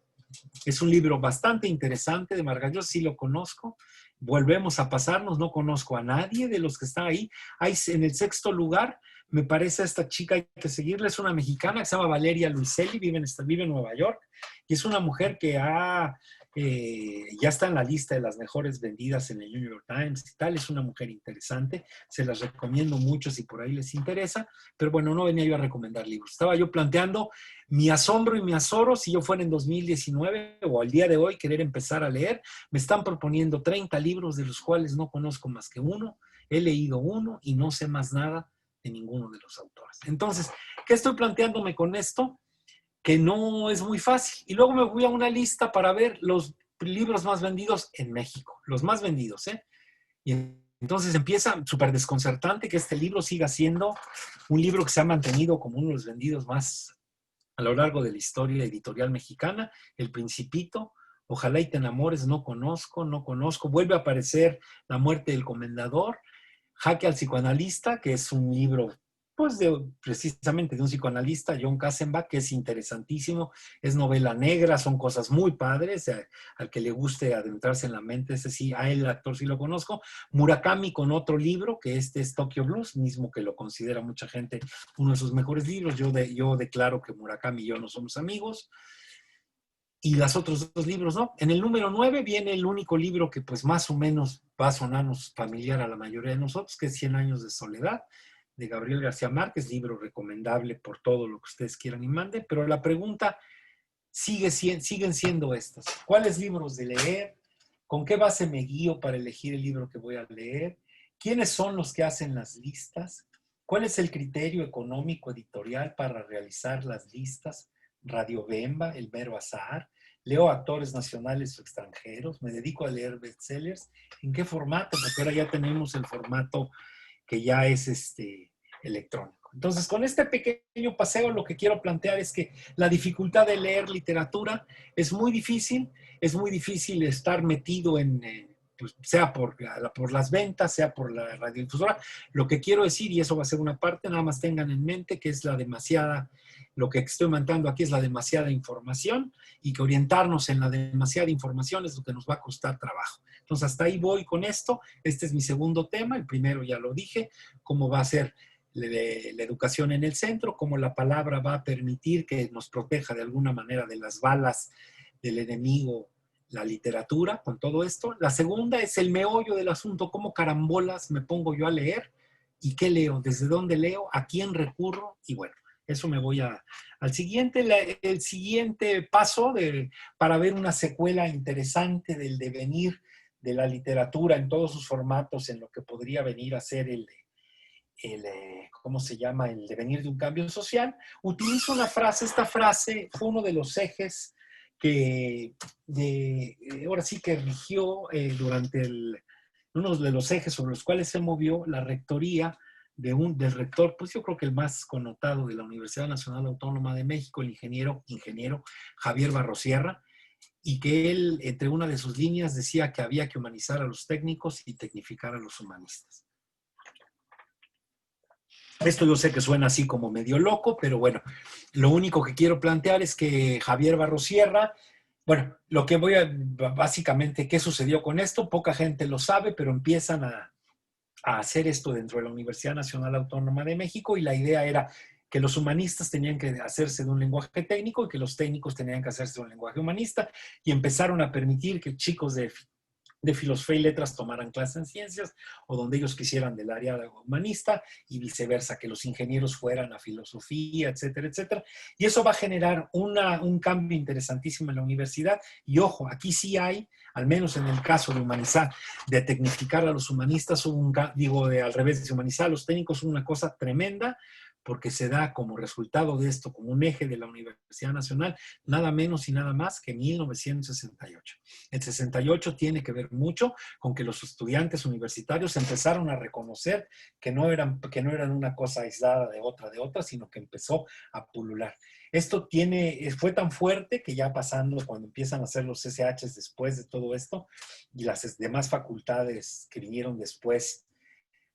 Es un libro bastante interesante de Vargas Llosa, sí lo conozco. Volvemos a pasarnos, no conozco a nadie de los que están ahí. Hay en el 6º lugar, me parece a esta chica, hay que seguirla, es una mexicana que se llama Valeria Luiselli, vive en Nueva York, y es una mujer que ya está en la lista de las mejores vendidas en el New York Times y tal. Es una mujer interesante, se las recomiendo mucho si por ahí les interesa, pero bueno, no venía yo a recomendar libros. Estaba yo planteando mi asombro y mi azoro si yo fuera en 2019 o al día de hoy querer empezar a leer. Me están proponiendo 30 libros de los cuales no conozco más que uno, he leído uno y no sé más nada de ninguno de los autores. Entonces, ¿qué estoy planteándome con esto? Que no es muy fácil. Y luego me voy a una lista para ver los libros más vendidos en México, los más vendidos, ¿eh? Y entonces empieza súper desconcertante que este libro siga siendo un libro que se ha mantenido como uno de los vendidos más a lo largo de la historia editorial mexicana, El Principito, Ojalá y te enamores, no conozco. Vuelve a aparecer La muerte del comendador, Jaque al psicoanalista, que es un libro pues precisamente de un psicoanalista, John Kassenbach, que es interesantísimo, es novela negra, son cosas muy padres, al que le guste adentrarse en la mente, ese sí, a él el actor sí lo conozco. Murakami con otro libro, que este es Tokyo Blues, mismo que lo considera mucha gente uno de sus mejores libros. Yo declaro que Murakami y yo no somos amigos. Y los otros 2 libros, ¿no? En el número 9 viene el único libro que pues más o menos va a sonarnos familiar a la mayoría de nosotros, que es 100 años de soledad, de Gabriel García Márquez, libro recomendable por todo lo que ustedes quieran y manden, pero la pregunta siguen siendo estas. ¿Cuáles libros de leer? ¿Con qué base me guío para elegir el libro que voy a leer? ¿Quiénes son los que hacen las listas? ¿Cuál es el criterio económico editorial para realizar las listas? Radio Bemba, El mero azar. Leo actores nacionales o extranjeros. Me dedico a leer bestsellers. ¿En qué formato? Porque ahora ya tenemos el formato que ya es electrónico. Entonces, con este pequeño paseo, lo que quiero plantear es que la dificultad de leer literatura es muy difícil estar metido pues, sea por las ventas, sea por la radiodifusora. Lo que quiero decir, y eso va a ser una parte, nada más tengan en mente que es lo que estoy mandando aquí es la demasiada información y que orientarnos en la demasiada información es lo que nos va a costar trabajo. Entonces, hasta ahí voy con esto. Este es mi segundo tema. El primero ya lo dije, cómo va a ser la educación en el centro, cómo la palabra va a permitir que nos proteja de alguna manera de las balas del enemigo, la literatura, con todo esto. La segunda es el meollo del asunto, cómo carambolas me pongo yo a leer y qué leo, desde dónde leo, a quién recurro y bueno. Eso me voy al siguiente, el siguiente paso para ver una secuela interesante del devenir de la literatura en todos sus formatos, en lo que podría venir a ser ¿cómo se llama? El devenir de un cambio social, utilizo una frase. Esta frase fue uno de los ejes que ahora sí que rigió durante uno de los ejes sobre los cuales se movió la rectoría del rector, pues yo creo que el más connotado de la Universidad Nacional Autónoma de México, el ingeniero Javier Barrosierra, y que él, entre una de sus líneas, decía que había que humanizar a los técnicos y tecnificar a los humanistas. Esto yo sé que suena así como medio loco, pero bueno, lo único que quiero plantear es que Javier Barrosierra, bueno, lo que básicamente, ¿qué sucedió con esto? Poca gente lo sabe, pero empiezan a hacer esto dentro de la Universidad Nacional Autónoma de México, y la idea era que los humanistas tenían que hacerse de un lenguaje técnico y que los técnicos tenían que hacerse de un lenguaje humanista, y empezaron a permitir que chicos de filosofía y letras tomaran clases en ciencias, o donde ellos quisieran del área humanista, y viceversa, que los ingenieros fueran a filosofía, etcétera, etcétera. Y eso va a generar un cambio interesantísimo en la universidad. Y ojo, aquí sí hay, al menos en el caso de humanizar, de tecnificar a los humanistas, al revés, de humanizar a los técnicos, una cosa tremenda, porque se da como resultado de esto, como un eje de la Universidad Nacional, nada menos y nada más que 1968. El 68 tiene que ver mucho con que los estudiantes universitarios empezaron a reconocer que no eran una cosa aislada de otra, sino que empezó a pulular. Esto fue tan fuerte que ya pasando, cuando empiezan a hacer los SHs después de todo esto, y las demás facultades que vinieron después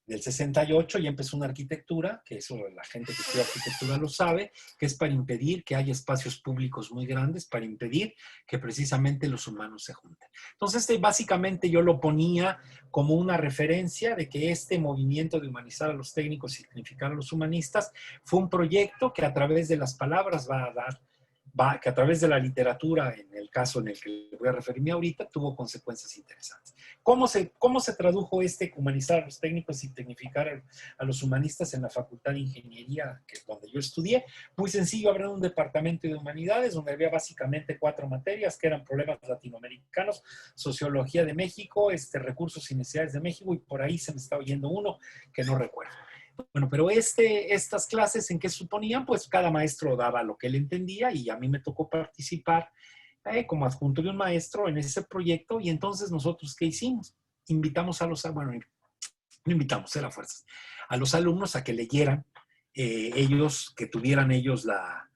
del 68, ya empezó una arquitectura, que eso la gente que estudia arquitectura lo sabe, que es para impedir que haya espacios públicos muy grandes, para impedir que precisamente los humanos se junten. Entonces, básicamente yo lo ponía como una referencia de que este movimiento de humanizar a los técnicos y significar a los humanistas fue un proyecto que a través de las palabras que a través de la literatura, en el caso en el que voy a referirme ahorita, tuvo consecuencias interesantes. ¿Cómo se tradujo humanizar a los técnicos y tecnificar a los humanistas en la Facultad de Ingeniería, que es donde yo estudié? Muy sencillo, había un departamento de humanidades donde había básicamente 4 materias, que eran problemas latinoamericanos, sociología de México, recursos y necesidades de México, y por ahí se me está oyendo uno que no recuerdo. Bueno, pero estas clases, ¿en qué suponían? Pues cada maestro daba lo que él entendía, y a mí me tocó participar como adjunto de un maestro en ese proyecto. Y entonces nosotros, ¿qué hicimos? Invitamos no invitamos, era fuerzas, a los alumnos a que leyeran, que tuvieran ellos la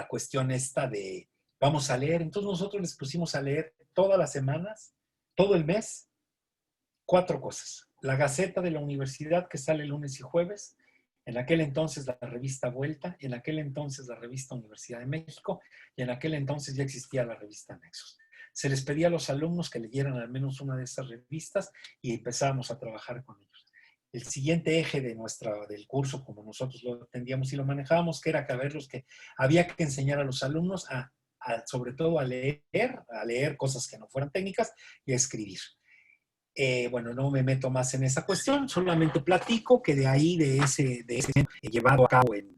cuestión esta de vamos a leer. Entonces nosotros les pusimos a leer todas las semanas, todo el mes, 4 cosas. La Gaceta de la Universidad, que sale lunes y jueves, en aquel entonces la revista Vuelta, en aquel entonces la revista Universidad de México, y en aquel entonces ya existía la revista Nexos. Se les pedía a los alumnos que leyeran al menos una de estas revistas, y empezábamos a trabajar con ellos. El siguiente eje del curso, como nosotros lo entendíamos y lo manejábamos, que era que había que enseñar a los alumnos sobre todo a leer cosas que no fueran técnicas, y a escribir. Bueno, no me meto más en esa cuestión, solamente platico que de ahí, de ese llevado a cabo en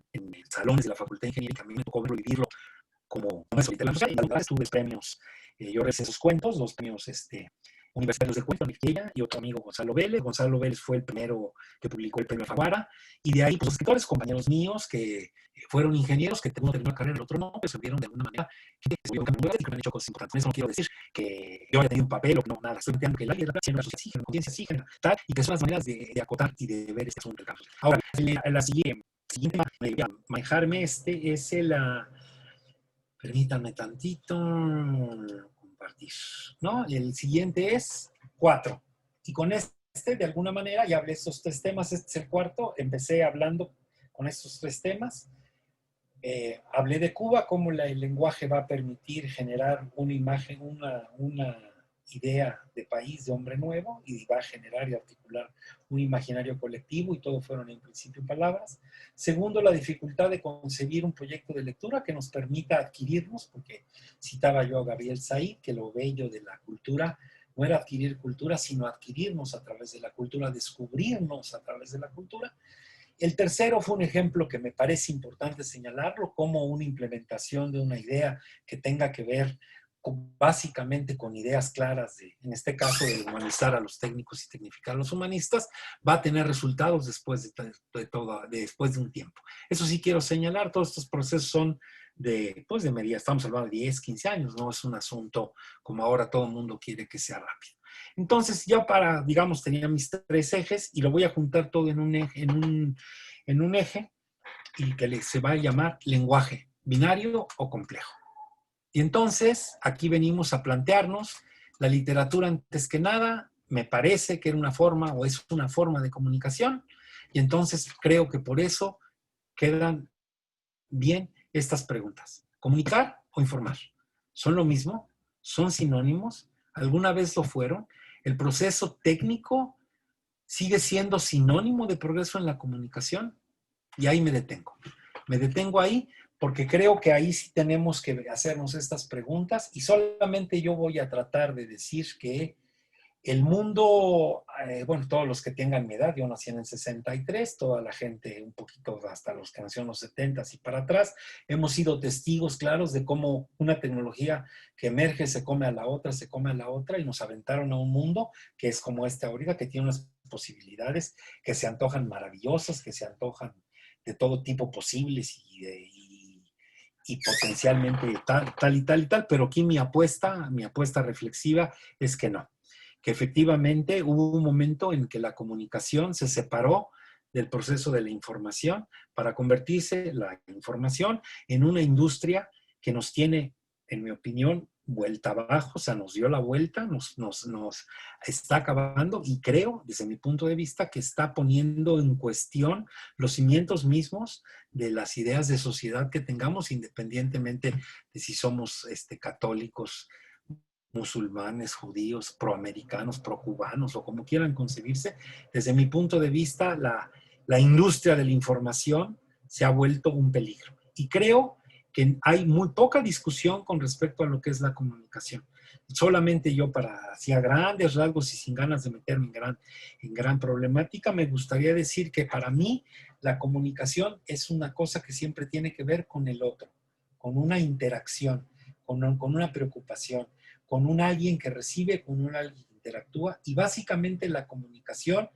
salones de la Facultad de Ingeniería, que a mí me tocó vivirlo como maestro de la sociedad, y la verdad tuve premios. Yo recibí esos cuentos, los premios universitarios de cuento, Niquilla, y otro amigo, Gonzalo Vélez. Gonzalo Vélez fue el primero que publicó el premio Alfaguara, y de ahí, pues, los escritores, compañeros míos que fueron ingenieros, que uno terminó la carrera, el otro no, pues se vieron de alguna manera que han hecho cosas importantes. Eso no quiero decir que yo haya tenido un papel o que no, nada. Estoy planteando que la vida siempre es así, conciencia así, tal, y que son las maneras de acotar y de ver este asunto del campo. Ahora, la siguiente manejarme es permítanme tantito compartir, ¿no? El siguiente es 4. Y con de alguna manera, ya hablé estos 3 temas. Este es el 4. Empecé hablando con estos 3 temas. Hablé de Cuba, cómo el lenguaje va a permitir generar una imagen, una idea de país, de hombre nuevo, y va a generar y articular un imaginario colectivo, y todo fueron en principio palabras. Segundo, la dificultad de concebir un proyecto de lectura que nos permita adquirirnos, porque citaba yo a Gabriel Said, que lo bello de la cultura no era adquirir cultura, sino adquirirnos a través de la cultura, descubrirnos a través de la cultura. El tercero fue un ejemplo que me parece importante señalarlo, como una implementación de una idea que tenga que ver básicamente con ideas claras, en este caso, de humanizar a los técnicos y tecnificar a los humanistas, va a tener resultados después después de un tiempo. Eso sí quiero señalar, todos estos procesos son pues de medida, estamos hablando de 10, 15 años, no es un asunto como ahora todo el mundo quiere que sea rápido. Entonces, ya digamos, tenía mis 3 ejes y lo voy a juntar todo en un eje y que se va a llamar lenguaje binario o complejo. Y entonces, aquí venimos a plantearnos, la literatura antes que nada, me parece que era una forma o es una forma de comunicación, y entonces creo que por eso quedan bien estas preguntas. ¿Comunicar o informar? ¿Son lo mismo? ¿Son sinónimos? ¿Alguna vez lo fueron? ¿El proceso técnico sigue siendo sinónimo de progreso en la comunicación? Y ahí me detengo. Me detengo ahí porque creo que ahí sí tenemos que hacernos estas preguntas y solamente yo voy a tratar de decir que el mundo, bueno, todos los que tengan mi edad, yo nací en el 63, toda la gente, un poquito hasta los que nacieron en los 70 y para atrás, hemos sido testigos claros de cómo una tecnología que emerge se come a la otra, se come a la otra y nos aventaron a un mundo que es como este ahorita, que tiene unas posibilidades que se antojan maravillosas, que se antojan de todo tipo posibles y potencialmente tal y tal y tal, pero aquí mi apuesta reflexiva es que no, que efectivamente hubo un momento en que la comunicación se separó del proceso de la información para convertirse la información en una industria que nos tiene, en mi opinión, vuelta abajo, o sea, nos dio la vuelta, nos está acabando y creo, desde mi punto de vista, que está poniendo en cuestión los cimientos mismos de las ideas de sociedad que tengamos, independientemente de si somos católicos, musulmanes, judíos, proamericanos, procubanos o como quieran concebirse. Desde mi punto de vista, la industria de la información se ha vuelto un peligro. Y creo que hay muy poca discusión con respecto a lo que es la comunicación. Solamente yo, para así a grandes rasgos y sin ganas de meterme en gran problemática, me gustaría decir que para mí la comunicación es una cosa que siempre tiene que ver con el otro, con una interacción, con una preocupación, con un alguien que recibe, con un alguien que interactúa, y básicamente la comunicación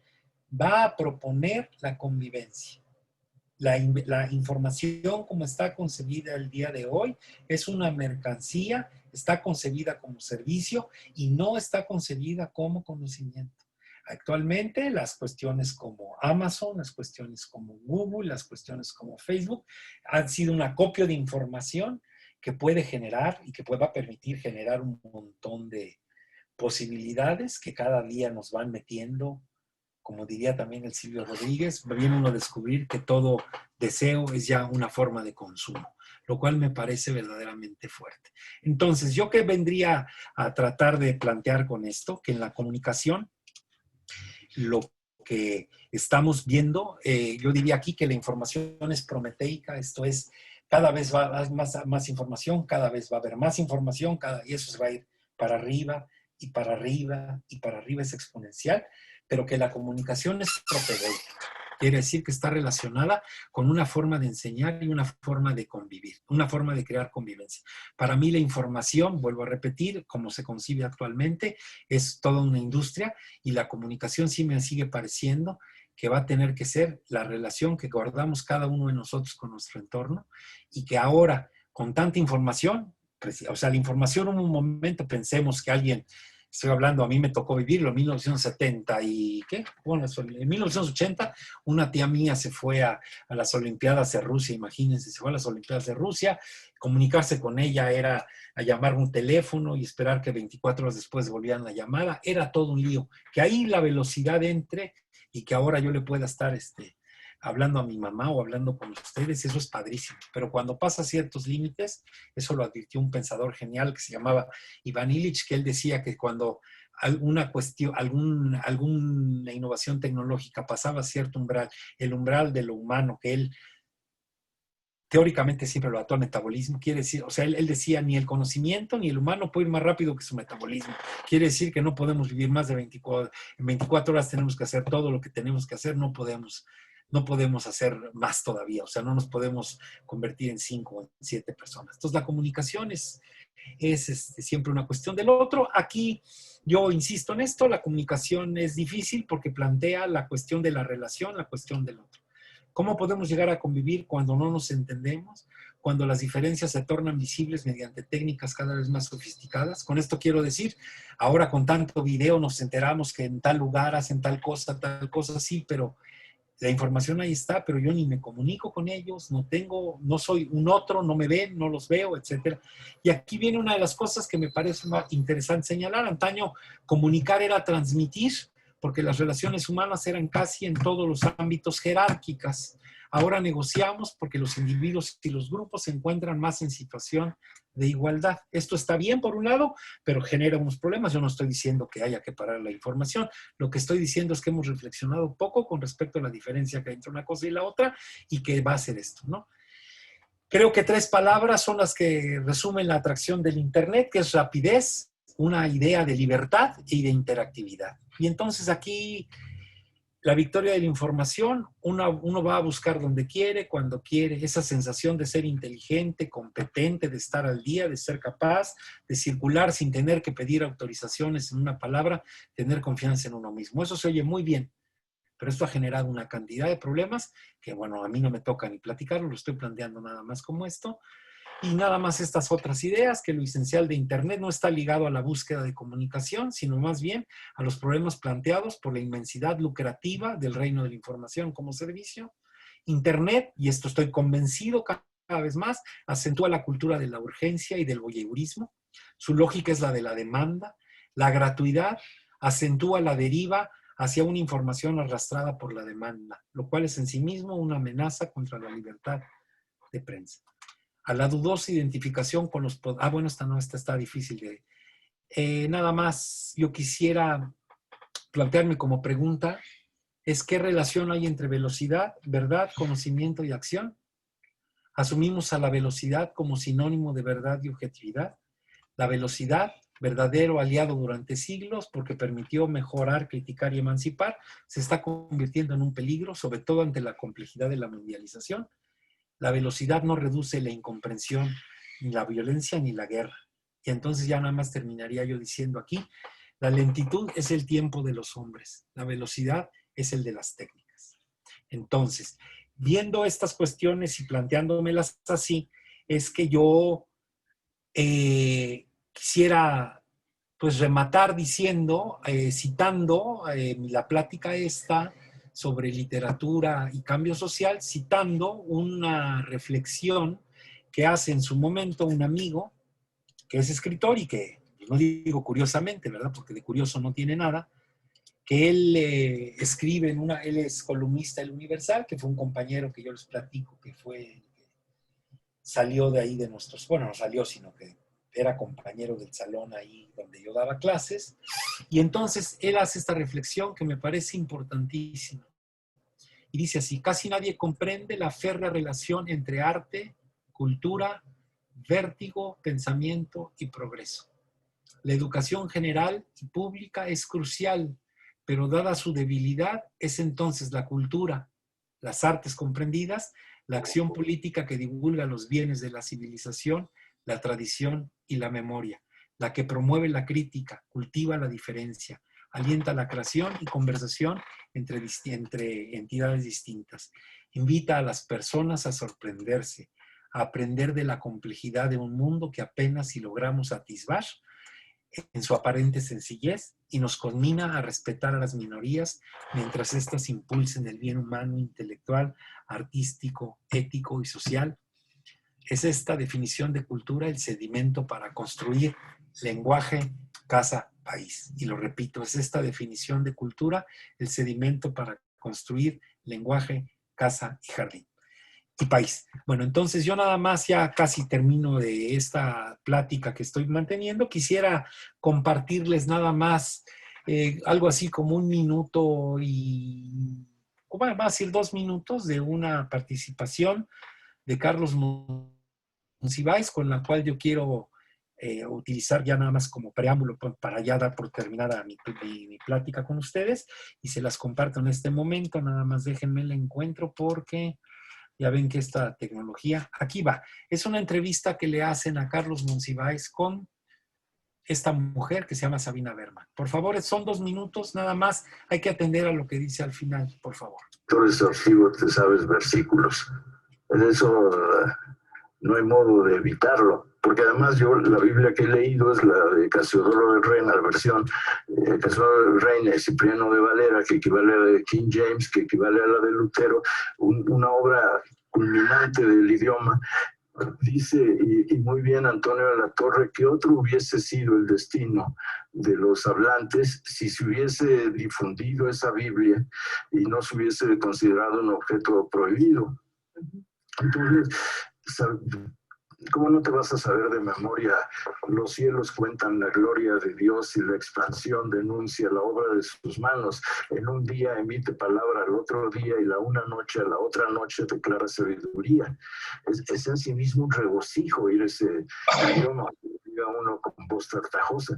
va a proponer la convivencia. La información como está concebida el día de hoy es una mercancía, está concebida como servicio y no está concebida como conocimiento. Actualmente las cuestiones como Amazon, las cuestiones como Google, las cuestiones como Facebook han sido un acopio de información que puede generar y que va a permitir generar un montón de posibilidades que cada día nos van metiendo, como diría también el Silvio Rodríguez, viene uno a descubrir que todo deseo es ya una forma de consumo, lo cual me parece verdaderamente fuerte. Entonces, ¿yo qué vendría a tratar de plantear con esto? Que en la comunicación, lo que estamos viendo, yo diría aquí que la información es prometeica, esto es, cada vez va a haber más información, cada vez va a haber más información, y eso se va a ir para arriba y para arriba y para arriba, es exponencial, pero que la comunicación es propedéutica. Quiere decir que está relacionada con una forma de enseñar y una forma de convivir, una forma de crear convivencia. Para mí la información, vuelvo a repetir, como se concibe actualmente, es toda una industria y la comunicación sí me sigue pareciendo que va a tener que ser la relación que guardamos cada uno de nosotros con nuestro entorno y que ahora, con tanta información, o sea, la información en un momento pensemos que alguien, estoy hablando, a mí me tocó vivirlo en 1970 y, ¿qué? Bueno, en 1980 una tía mía se fue a las Olimpiadas de Rusia, imagínense, se fue a las Olimpiadas de Rusia, comunicarse con ella era a llamar un teléfono y esperar que 24 horas después volvieran la llamada, era todo un lío, que ahí la velocidad entre y que ahora yo le pueda estar hablando a mi mamá o hablando con ustedes, eso es padrísimo. Pero cuando pasa ciertos límites, eso lo advirtió un pensador genial que se llamaba Iván Illich, que él decía que cuando alguna cuestión, alguna innovación tecnológica pasaba cierto umbral, el umbral de lo humano, que él teóricamente siempre lo ató al metabolismo, quiere decir, o sea, él decía, ni el conocimiento ni el humano puede ir más rápido que su metabolismo. Quiere decir que no podemos vivir más de 24 horas, tenemos que hacer todo lo que tenemos que hacer, no podemos no podemos hacer más todavía, o sea, no nos podemos convertir en 5 o en 7 personas. Entonces, la comunicación es siempre una cuestión del otro. Aquí yo insisto en esto, la comunicación es difícil porque plantea la cuestión de la relación, la cuestión del otro. ¿Cómo podemos llegar a convivir cuando no nos entendemos? Cuando las diferencias se tornan visibles mediante técnicas cada vez más sofisticadas. Con esto quiero decir, ahora con tanto video nos enteramos que en tal lugar hacen tal cosa, sí, pero la información ahí está, pero yo ni me comunico con ellos, no soy un otro, no me ven, no los veo, etcétera. Y aquí viene una de las cosas que me parece más interesante señalar. Antaño, comunicar era transmitir, porque las relaciones humanas eran casi en todos los ámbitos jerárquicas. Ahora negociamos porque los individuos y los grupos se encuentran más en situación de igualdad. Esto está bien por un lado, pero genera unos problemas. Yo no estoy diciendo que haya que parar la información. Lo que estoy diciendo es que hemos reflexionado poco con respecto a la diferencia que hay entre una cosa y la otra y que va a ser esto, ¿no? Creo que 3 palabras son las que resumen la atracción del Internet, que es rapidez, una idea de libertad y de interactividad. Y entonces aquí la victoria de la información, uno va a buscar donde quiere, cuando quiere, esa sensación de ser inteligente, competente, de estar al día, de ser capaz, de circular sin tener que pedir autorizaciones en una palabra, tener confianza en uno mismo. Eso se oye muy bien, pero esto ha generado una cantidad de problemas que, bueno, a mí no me toca ni platicarlo, lo estoy planteando nada más como esto. Y nada más estas otras ideas, que lo esencial de Internet no está ligado a la búsqueda de comunicación, sino más bien a los problemas planteados por la inmensidad lucrativa del reino de la información como servicio. Internet, y esto estoy convencido cada vez más, acentúa la cultura de la urgencia y del voyeurismo. Su lógica es la de la demanda. La gratuidad acentúa la deriva hacia una información arrastrada por la demanda, lo cual es en sí mismo una amenaza contra la libertad de prensa. A la dudosa identificación con los... bueno, esta está difícil de... nada más, yo quisiera plantearme como pregunta, es ¿qué relación hay entre velocidad, verdad, conocimiento y acción? ¿Asumimos a la velocidad como sinónimo de verdad y objetividad? La velocidad, verdadero aliado durante siglos porque permitió mejorar, criticar y emancipar, se está convirtiendo en un peligro, sobre todo ante la complejidad de la mundialización. La velocidad no reduce la incomprensión, ni la violencia, ni la guerra. Y entonces ya nada más terminaría yo diciendo aquí, la lentitud es el tiempo de los hombres, la velocidad es el de las técnicas. Entonces, viendo estas cuestiones y planteándomelas así, es que yo quisiera pues rematar diciendo, citando la plática esta sobre literatura y cambio social, citando una reflexión que hace en su momento un amigo que es escritor y que, no digo curiosamente, ¿verdad? Porque de curioso no tiene nada, que él escribe él es columnista del Universal, que fue un compañero que yo les platico, que salió de ahí de nuestros, bueno, no salió, sino que era compañero del salón ahí donde yo daba clases, y entonces él hace esta reflexión que me parece importantísima. Y dice así, casi nadie comprende la férrea relación entre arte, cultura, vértigo, pensamiento y progreso. La educación general y pública es crucial, pero dada su debilidad, es entonces la cultura, las artes comprendidas, la acción política que divulga los bienes de la civilización, la tradición y la memoria, la que promueve la crítica, cultiva la diferencia, alienta la creación y conversación entre entidades distintas, invita a las personas a sorprenderse, a aprender de la complejidad de un mundo que apenas si logramos atisbar en su aparente sencillez y nos conmina a respetar a las minorías mientras éstas impulsen el bien humano, intelectual, artístico, ético y social. Es esta definición de cultura el sedimento para construir lenguaje, casa, país. Y lo repito, es esta definición de cultura el sedimento para construir lenguaje, casa y jardín. Y país. Bueno, entonces yo nada más ya casi termino de esta plática que estoy manteniendo. Quisiera compartirles nada más algo así como 1 minuto y, ¿cómo va a decir? 2 minutos de una participación de Carlos Monsiváis, con la cual yo quiero utilizar ya nada más como preámbulo para ya dar por terminada mi plática con ustedes y se las comparto en este momento. Nada más déjenme la encuentro porque ya ven que esta tecnología, aquí va, es una entrevista que le hacen a Carlos Monsiváis con esta mujer que se llama Sabina Berman. Por favor, son 2 minutos nada más, hay que atender a lo que dice al final, por favor.
Todo es archivo, te sabes versículos. En eso no hay modo de evitarlo, porque además yo la Biblia que he leído es la de Casiodoro del Rey, la versión Casiodoro del Rey de Cipriano de Valera, que equivale a la de King James, que equivale a la de Lutero, una obra culminante del idioma. Dice, y muy bien Antonio de la Torre, que otro hubiese sido el destino de los hablantes si se hubiese difundido esa Biblia y no se hubiese considerado un objeto prohibido. Entonces, ¿cómo no te vas a saber de memoria? Los cielos cuentan la gloria de Dios y la expansión denuncia la obra de sus manos. En un día emite palabra al otro día y la una noche a la otra noche declara sabiduría. Es en sí mismo un regocijo oír ese idioma, diga uno con voz tartajosa.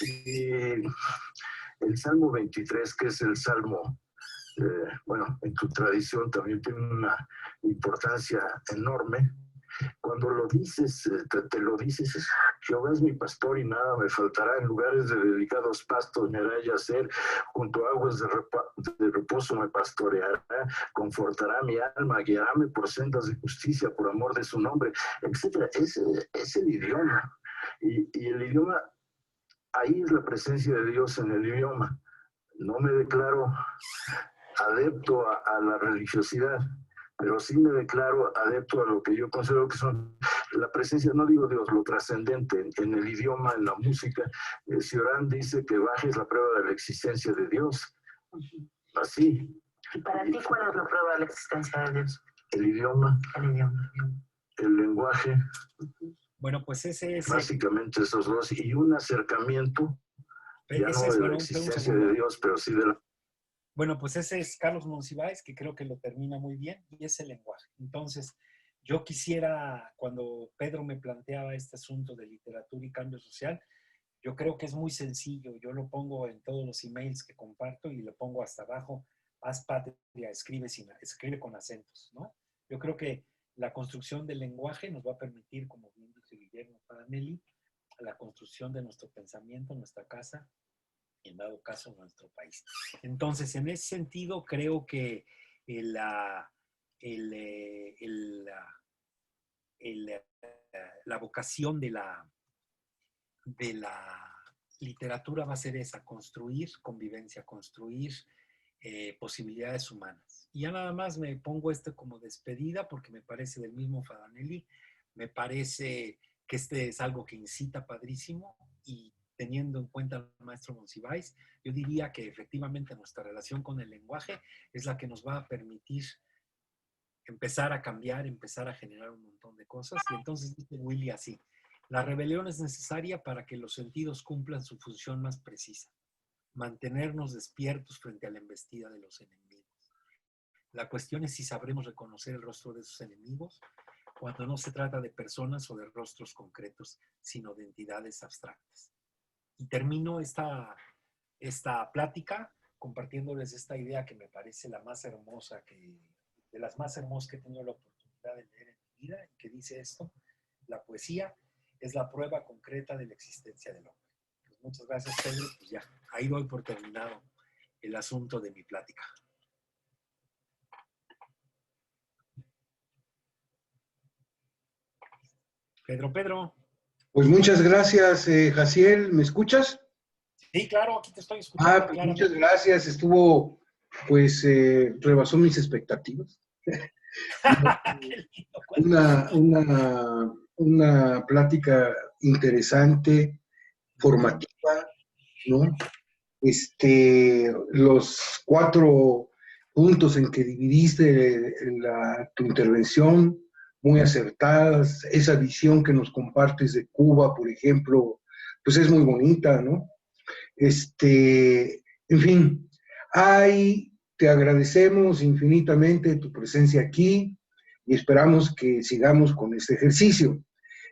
Y el Salmo 23, que es el Salmo, bueno, en tu tradición también tiene una importancia enorme. Cuando lo dices, te lo dices, Jehová es mi pastor y nada me faltará, en lugares de delicados pastos me hará yacer, junto a aguas de reposo me pastoreará, confortará mi alma, guiaráme por sendas de justicia, por amor de su nombre, etc. Es el idioma. Y el idioma, ahí es la presencia de Dios en el idioma. No me declaro adepto a la religiosidad, pero sí me declaro adepto a lo que yo considero que son la presencia, no digo Dios, lo trascendente en el idioma, en la música. Cioran dice que Bach es la prueba de la existencia de Dios. Así.
¿Y para ti cuál es la prueba de la existencia de Dios?
El idioma.
El idioma.
El lenguaje.
Bueno, pues ese es...
Básicamente esos dos. Y un acercamiento, ya no de la existencia de Dios, pero sí de la...
Bueno, pues ese es Carlos Monsiváis, que creo que lo termina muy bien, y es el lenguaje. Entonces, yo quisiera, cuando Pedro me planteaba este asunto de literatura y cambio social, yo creo que es muy sencillo. Yo lo pongo en todos los emails que comparto y lo pongo hasta abajo. Haz patria, escribe con acentos, ¿no? Yo creo que la construcción del lenguaje nos va a permitir, como bien dice Guillermo Padanelli, la construcción de nuestro pensamiento, nuestra casa, y en dado caso nuestro país. Entonces, en ese sentido, creo que la vocación de la literatura va a ser esa, construir convivencia, construir posibilidades humanas. Y ya nada más me pongo como despedida porque me parece del mismo Padanelli, me parece que es algo que incita padrísimo y teniendo en cuenta al maestro Monsiváis, yo diría que efectivamente nuestra relación con el lenguaje es la que nos va a permitir empezar a cambiar, empezar a generar un montón de cosas. Y entonces dice Willy así: la rebelión es necesaria para que los sentidos cumplan su función más precisa, mantenernos despiertos frente a la embestida de los enemigos. La cuestión es si sabremos reconocer el rostro de esos enemigos cuando no se trata de personas o de rostros concretos, sino de entidades abstractas. Y termino esta plática compartiéndoles esta idea que me parece la más hermosa, de las más hermosas que he tenido la oportunidad de leer en mi vida, y que dice esto: la poesía es la prueba concreta de la existencia del hombre. Pues muchas gracias, Pedro. Pues ya, ahí doy por terminado el asunto de mi plática. Pedro.
Pues muchas gracias, Jaciel. ¿Me escuchas?
Sí, claro, aquí te estoy escuchando.
Pues muchas gracias. Estuvo, pues, rebasó mis expectativas. una plática interesante, formativa, ¿no? Los 4 puntos en que dividiste tu intervención, muy acertadas. Esa visión que nos compartes de Cuba, por ejemplo, pues es muy bonita, ¿no? En fin, te agradecemos infinitamente tu presencia aquí y esperamos que sigamos con este ejercicio.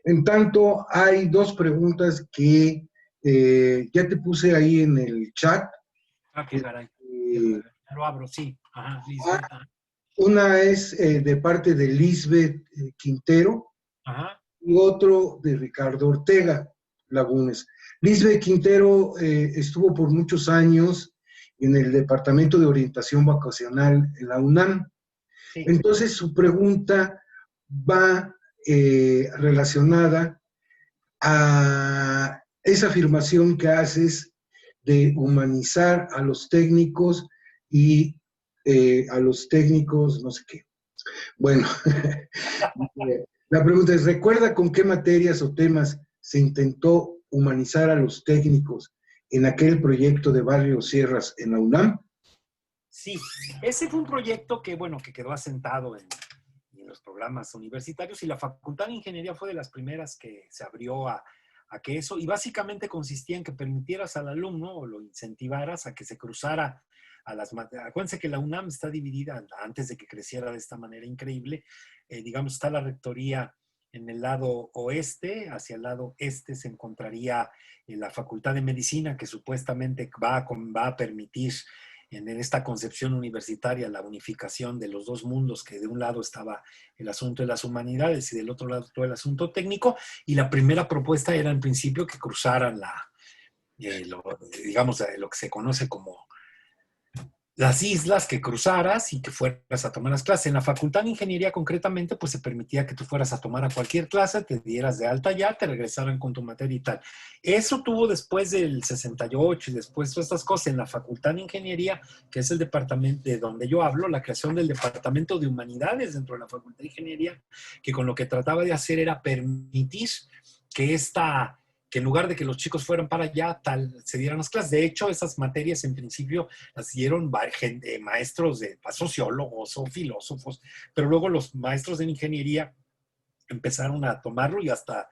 En tanto, hay dos preguntas que ya te puse ahí en el chat.
Ah, qué caray.
Eh,
Lo abro, sí. Ajá, Lisbeth. Ajá.
Una es de parte de Lisbeth Quintero
Ajá.
y otro de Ricardo Ortega Lagunes. Lisbeth Quintero estuvo por muchos años en el Departamento de Orientación Vocacional en la UNAM.
Sí.
Entonces, su pregunta va relacionada a esa afirmación que haces de humanizar a los técnicos y a los técnicos, no sé qué. Bueno, la pregunta es, ¿recuerda con qué materias o temas se intentó humanizar a los técnicos en aquel proyecto de Barrio Sierras en la UNAM?
Sí, ese fue un proyecto que, bueno, que quedó asentado en los programas universitarios y la Facultad de Ingeniería fue de las primeras que se abrió a que eso, y básicamente consistía en que permitieras al alumno o lo incentivaras a que se cruzara a las materias. Acuérdense que la UNAM está dividida, antes de que creciera de esta manera increíble, digamos, está la rectoría en el lado oeste, hacia el lado este se encontraría la Facultad de Medicina, que supuestamente va a permitir en esta concepción universitaria la unificación de los dos mundos, que de un lado estaba el asunto de las humanidades y del otro lado todo el asunto técnico, y la primera propuesta era en principio que cruzaran digamos, lo que se conoce como las islas, que cruzaras y que fueras a tomar las clases. En la Facultad de Ingeniería concretamente, pues se permitía que tú fueras a tomar a cualquier clase, te dieras de alta ya, te regresaran con tu materia y tal. Eso tuvo después del 68 y después todas estas cosas en la Facultad de Ingeniería, que es el departamento de donde yo hablo, la creación del Departamento de Humanidades dentro de la Facultad de Ingeniería, que con lo que trataba de hacer era permitir que que en lugar de que los chicos fueran para allá, se dieran las clases. De hecho, esas materias en principio las dieron maestros, sociólogos o filósofos, pero luego los maestros de ingeniería empezaron a tomarlo y hasta,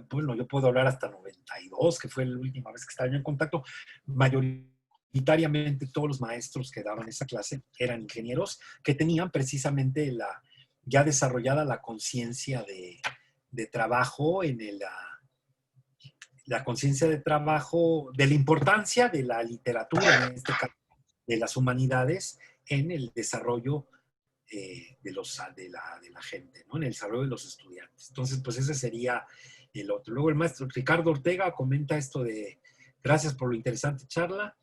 bueno, yo puedo hablar hasta 92, que fue la última vez que estaba yo en contacto, mayoritariamente todos los maestros que daban esa clase eran ingenieros que tenían precisamente ya desarrollada la conciencia de trabajo la conciencia de trabajo, de la importancia de la literatura, en este caso, de las humanidades, en el desarrollo de la gente, ¿no? En el desarrollo de los estudiantes. Entonces, pues ese sería el otro. Luego el maestro Ricardo Ortega comenta esto de, gracias por la interesante charla,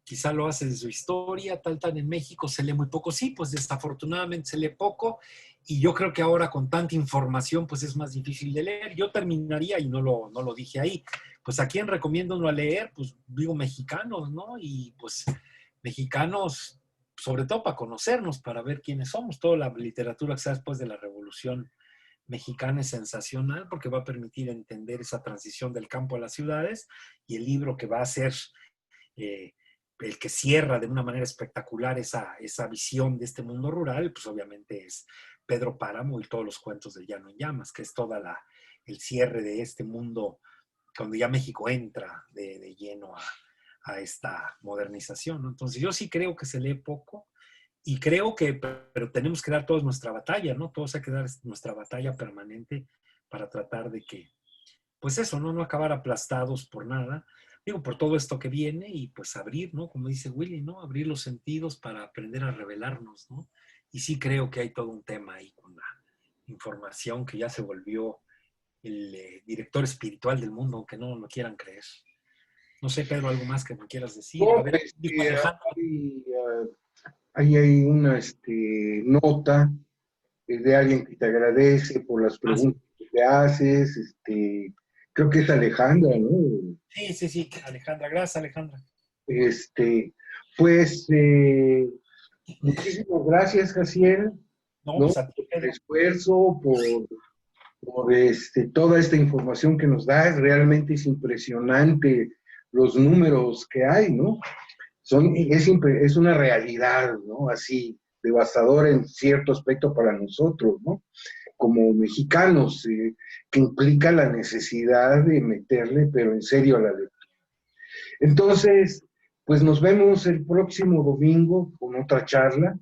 quizá lo hace de su historia, tal en México se lee muy poco. Sí, pues desafortunadamente se lee poco y yo creo que ahora con tanta información pues es más difícil de leer. Yo terminaría, y no lo dije ahí, pues a quién recomiendo uno a leer, pues digo mexicanos, ¿no? Y pues mexicanos, sobre todo para conocernos, para ver quiénes somos. Toda la literatura que sea después de la Revolución Mexicana es sensacional porque va a permitir entender esa transición del campo a las ciudades, y el libro que va a ser el que cierra de una manera espectacular esa visión de este mundo rural, pues obviamente es Pedro Páramo y todos los cuentos del Llano en Llamas, que es toda el cierre de este mundo cuando ya México entra de lleno a esta modernización, ¿no? Entonces yo sí creo que se lee poco y creo pero tenemos que dar todos nuestra batalla, ¿no? Todos hay que dar nuestra batalla permanente para tratar de que, pues eso, ¿no? No acabar aplastados por nada, digo, por todo esto que viene, y pues abrir, ¿no? Como dice Willy, ¿no? Abrir los sentidos para aprender a revelarnos, ¿no? Y sí creo que hay todo un tema ahí con la información que ya se volvió el director espiritual del mundo, aunque no lo quieran creer. No sé, Pedro, algo más que me quieras decir. A
No,
ver, dijo Alejandro.
ahí hay una nota de alguien que te agradece por las
Sí.
preguntas que te haces. Creo que es Alejandra, ¿no?
Sí, Alejandra. Gracias, Alejandra.
Este, pues, muchísimas gracias, Jaciel,
No,
¿no?
pues a ti,
Por el
Pedro.
esfuerzo, por toda esta información que nos das. Realmente es impresionante los números que hay, ¿no? Es una realidad, ¿no? Así, devastadora en cierto aspecto para nosotros, ¿no? Como mexicanos, que implica la necesidad de meterle, pero en serio, a la lectura. Entonces, pues nos vemos el próximo domingo con otra charla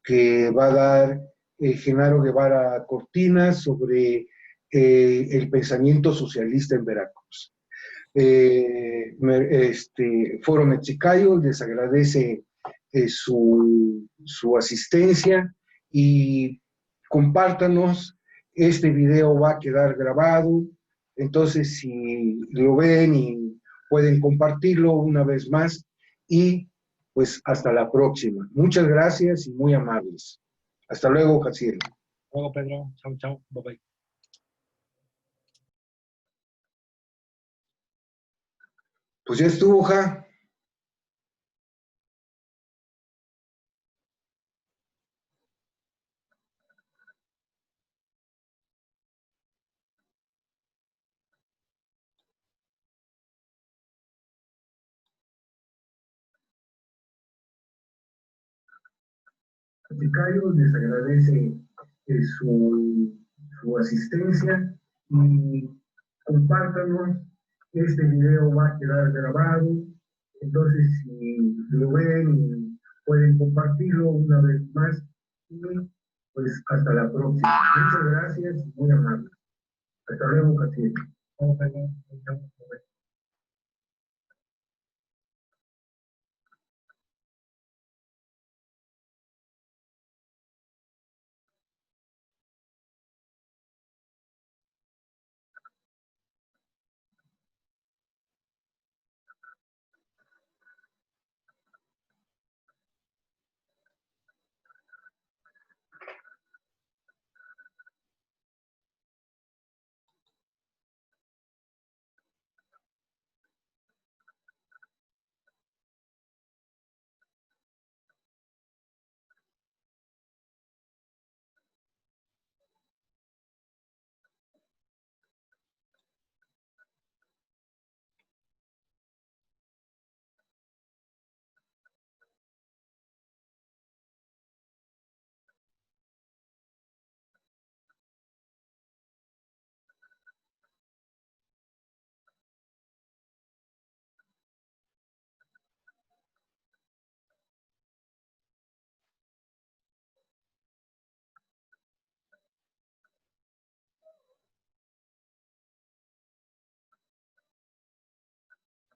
que va a dar Genaro Guevara Cortinas sobre el pensamiento socialista en Veracruz. Foro Mexicayo les agradece su asistencia y compártanos. Este video va a quedar grabado, entonces si lo ven y pueden compartirlo una vez más, y pues hasta la próxima. Muchas gracias y muy amables. Hasta luego, Jaciel.
Luego, Pedro. Chao, chao. Bye, bye.
Pues ya estuvo, Ja. Cayo les agradece su asistencia y compártanos. Este video va a quedar grabado, entonces si lo ven y pueden compartirlo una vez más, y pues hasta la próxima. Muchas gracias y muy amables. Hasta luego, Cacique.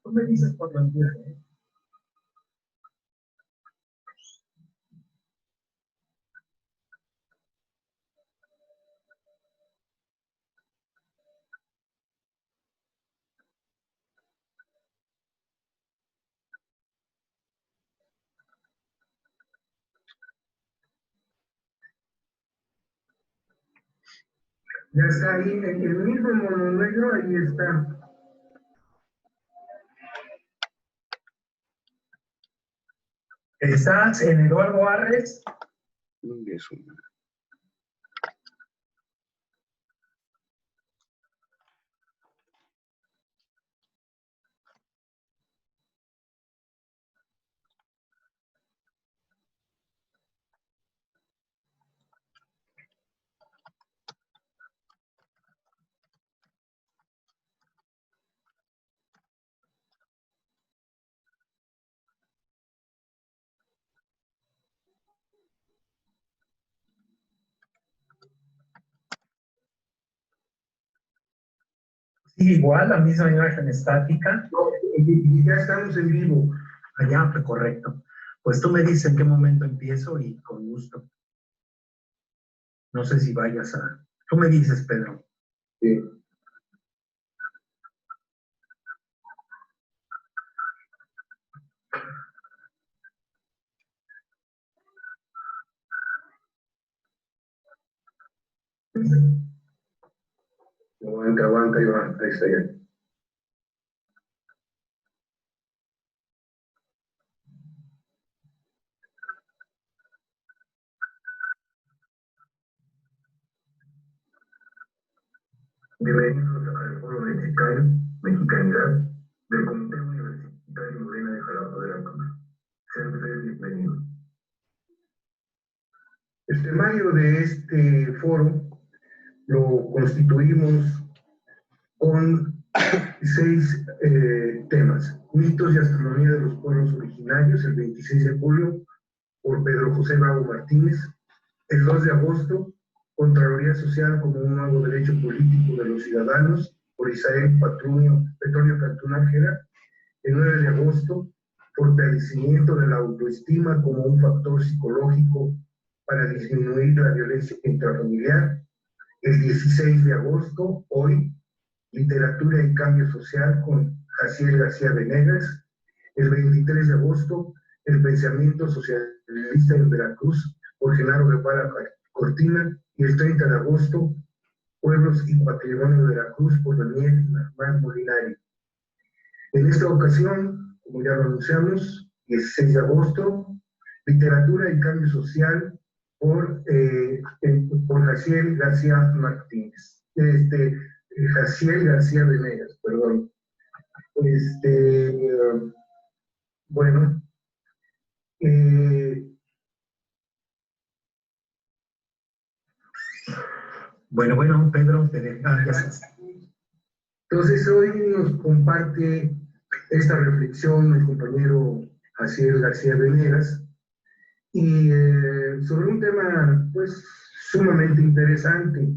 Tú me dices cuando empiece. Ya está ahí, en el mismo mono negro, ahí está. ¿Estás en Eduardo Arres? Sí, igual, la misma imagen estática. No, ya estamos en vivo. Allá, fue correcto. Pues tú me dices en qué momento empiezo y con gusto. No sé si vayas a... Tú me dices, Pedro. Sí. Aguanta, aguanta, Iván. Ahí está ya. Bienvenidos al Foro Mexicanidad del Comité Universitario Morena de Jalapa, Veracruz. Sean ustedes bienvenidos. El temario de este foro lo constituimos con 6 temas. Mitos y astronomía de los pueblos originarios, el 26 de julio, por Pedro José Bravo Martínez. El 2 de agosto, Contraloría Social como un nuevo derecho político de los ciudadanos, por Isael Petronio Cantú Nájera. El 9 de agosto, fortalecimiento de la autoestima como un factor psicológico para disminuir la violencia intrafamiliar. El 16 de agosto, hoy, literatura y cambio social con Jaciel García Venegas. El 23 de agosto, el pensamiento socialista en Veracruz por Genaro Guevara Cortina. Y el 30 de agosto, Pueblos y Patrimonio de Veracruz por Daniel Narmán Molinari. En esta ocasión, como ya lo anunciamos, 16 de agosto, literatura y cambio social por Jaciel García Martínez. Jaciel García Venegas, perdón. Bueno,
Bueno, Pedro, gracias.
Entonces, hoy nos comparte esta reflexión el compañero Jaciel García Venegas, y sobre un tema, pues, sumamente interesante,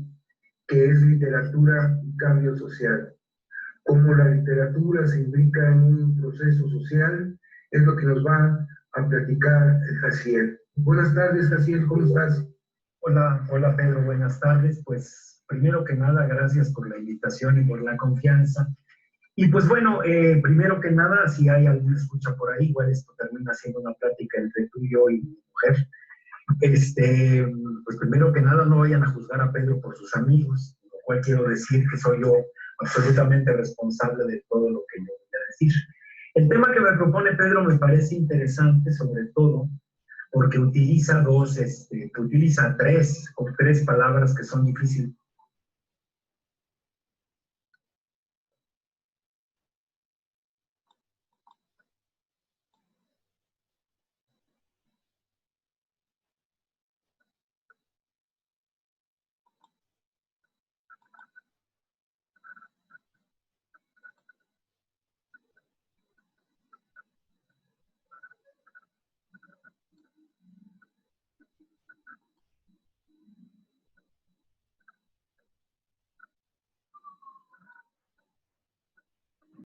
que es literatura y cambio social. Cómo la literatura se implica en un proceso social, es lo que nos va a platicar Jaciel. Buenas tardes, Jaciel, ¿cómo estás?
Hola Pedro, buenas tardes. Pues primero que nada, gracias por la invitación y por la confianza. Y pues bueno, primero que nada, si hay alguna escucha por ahí, igual esto termina siendo una plática entre tú y yo y mi mujer. Pues primero que nada, no vayan a juzgar a Pedro por sus amigos, lo cual quiero decir que soy yo absolutamente responsable de todo lo que yo voy a decir. El tema que me propone Pedro me parece interesante, sobre todo porque utiliza tres palabras que son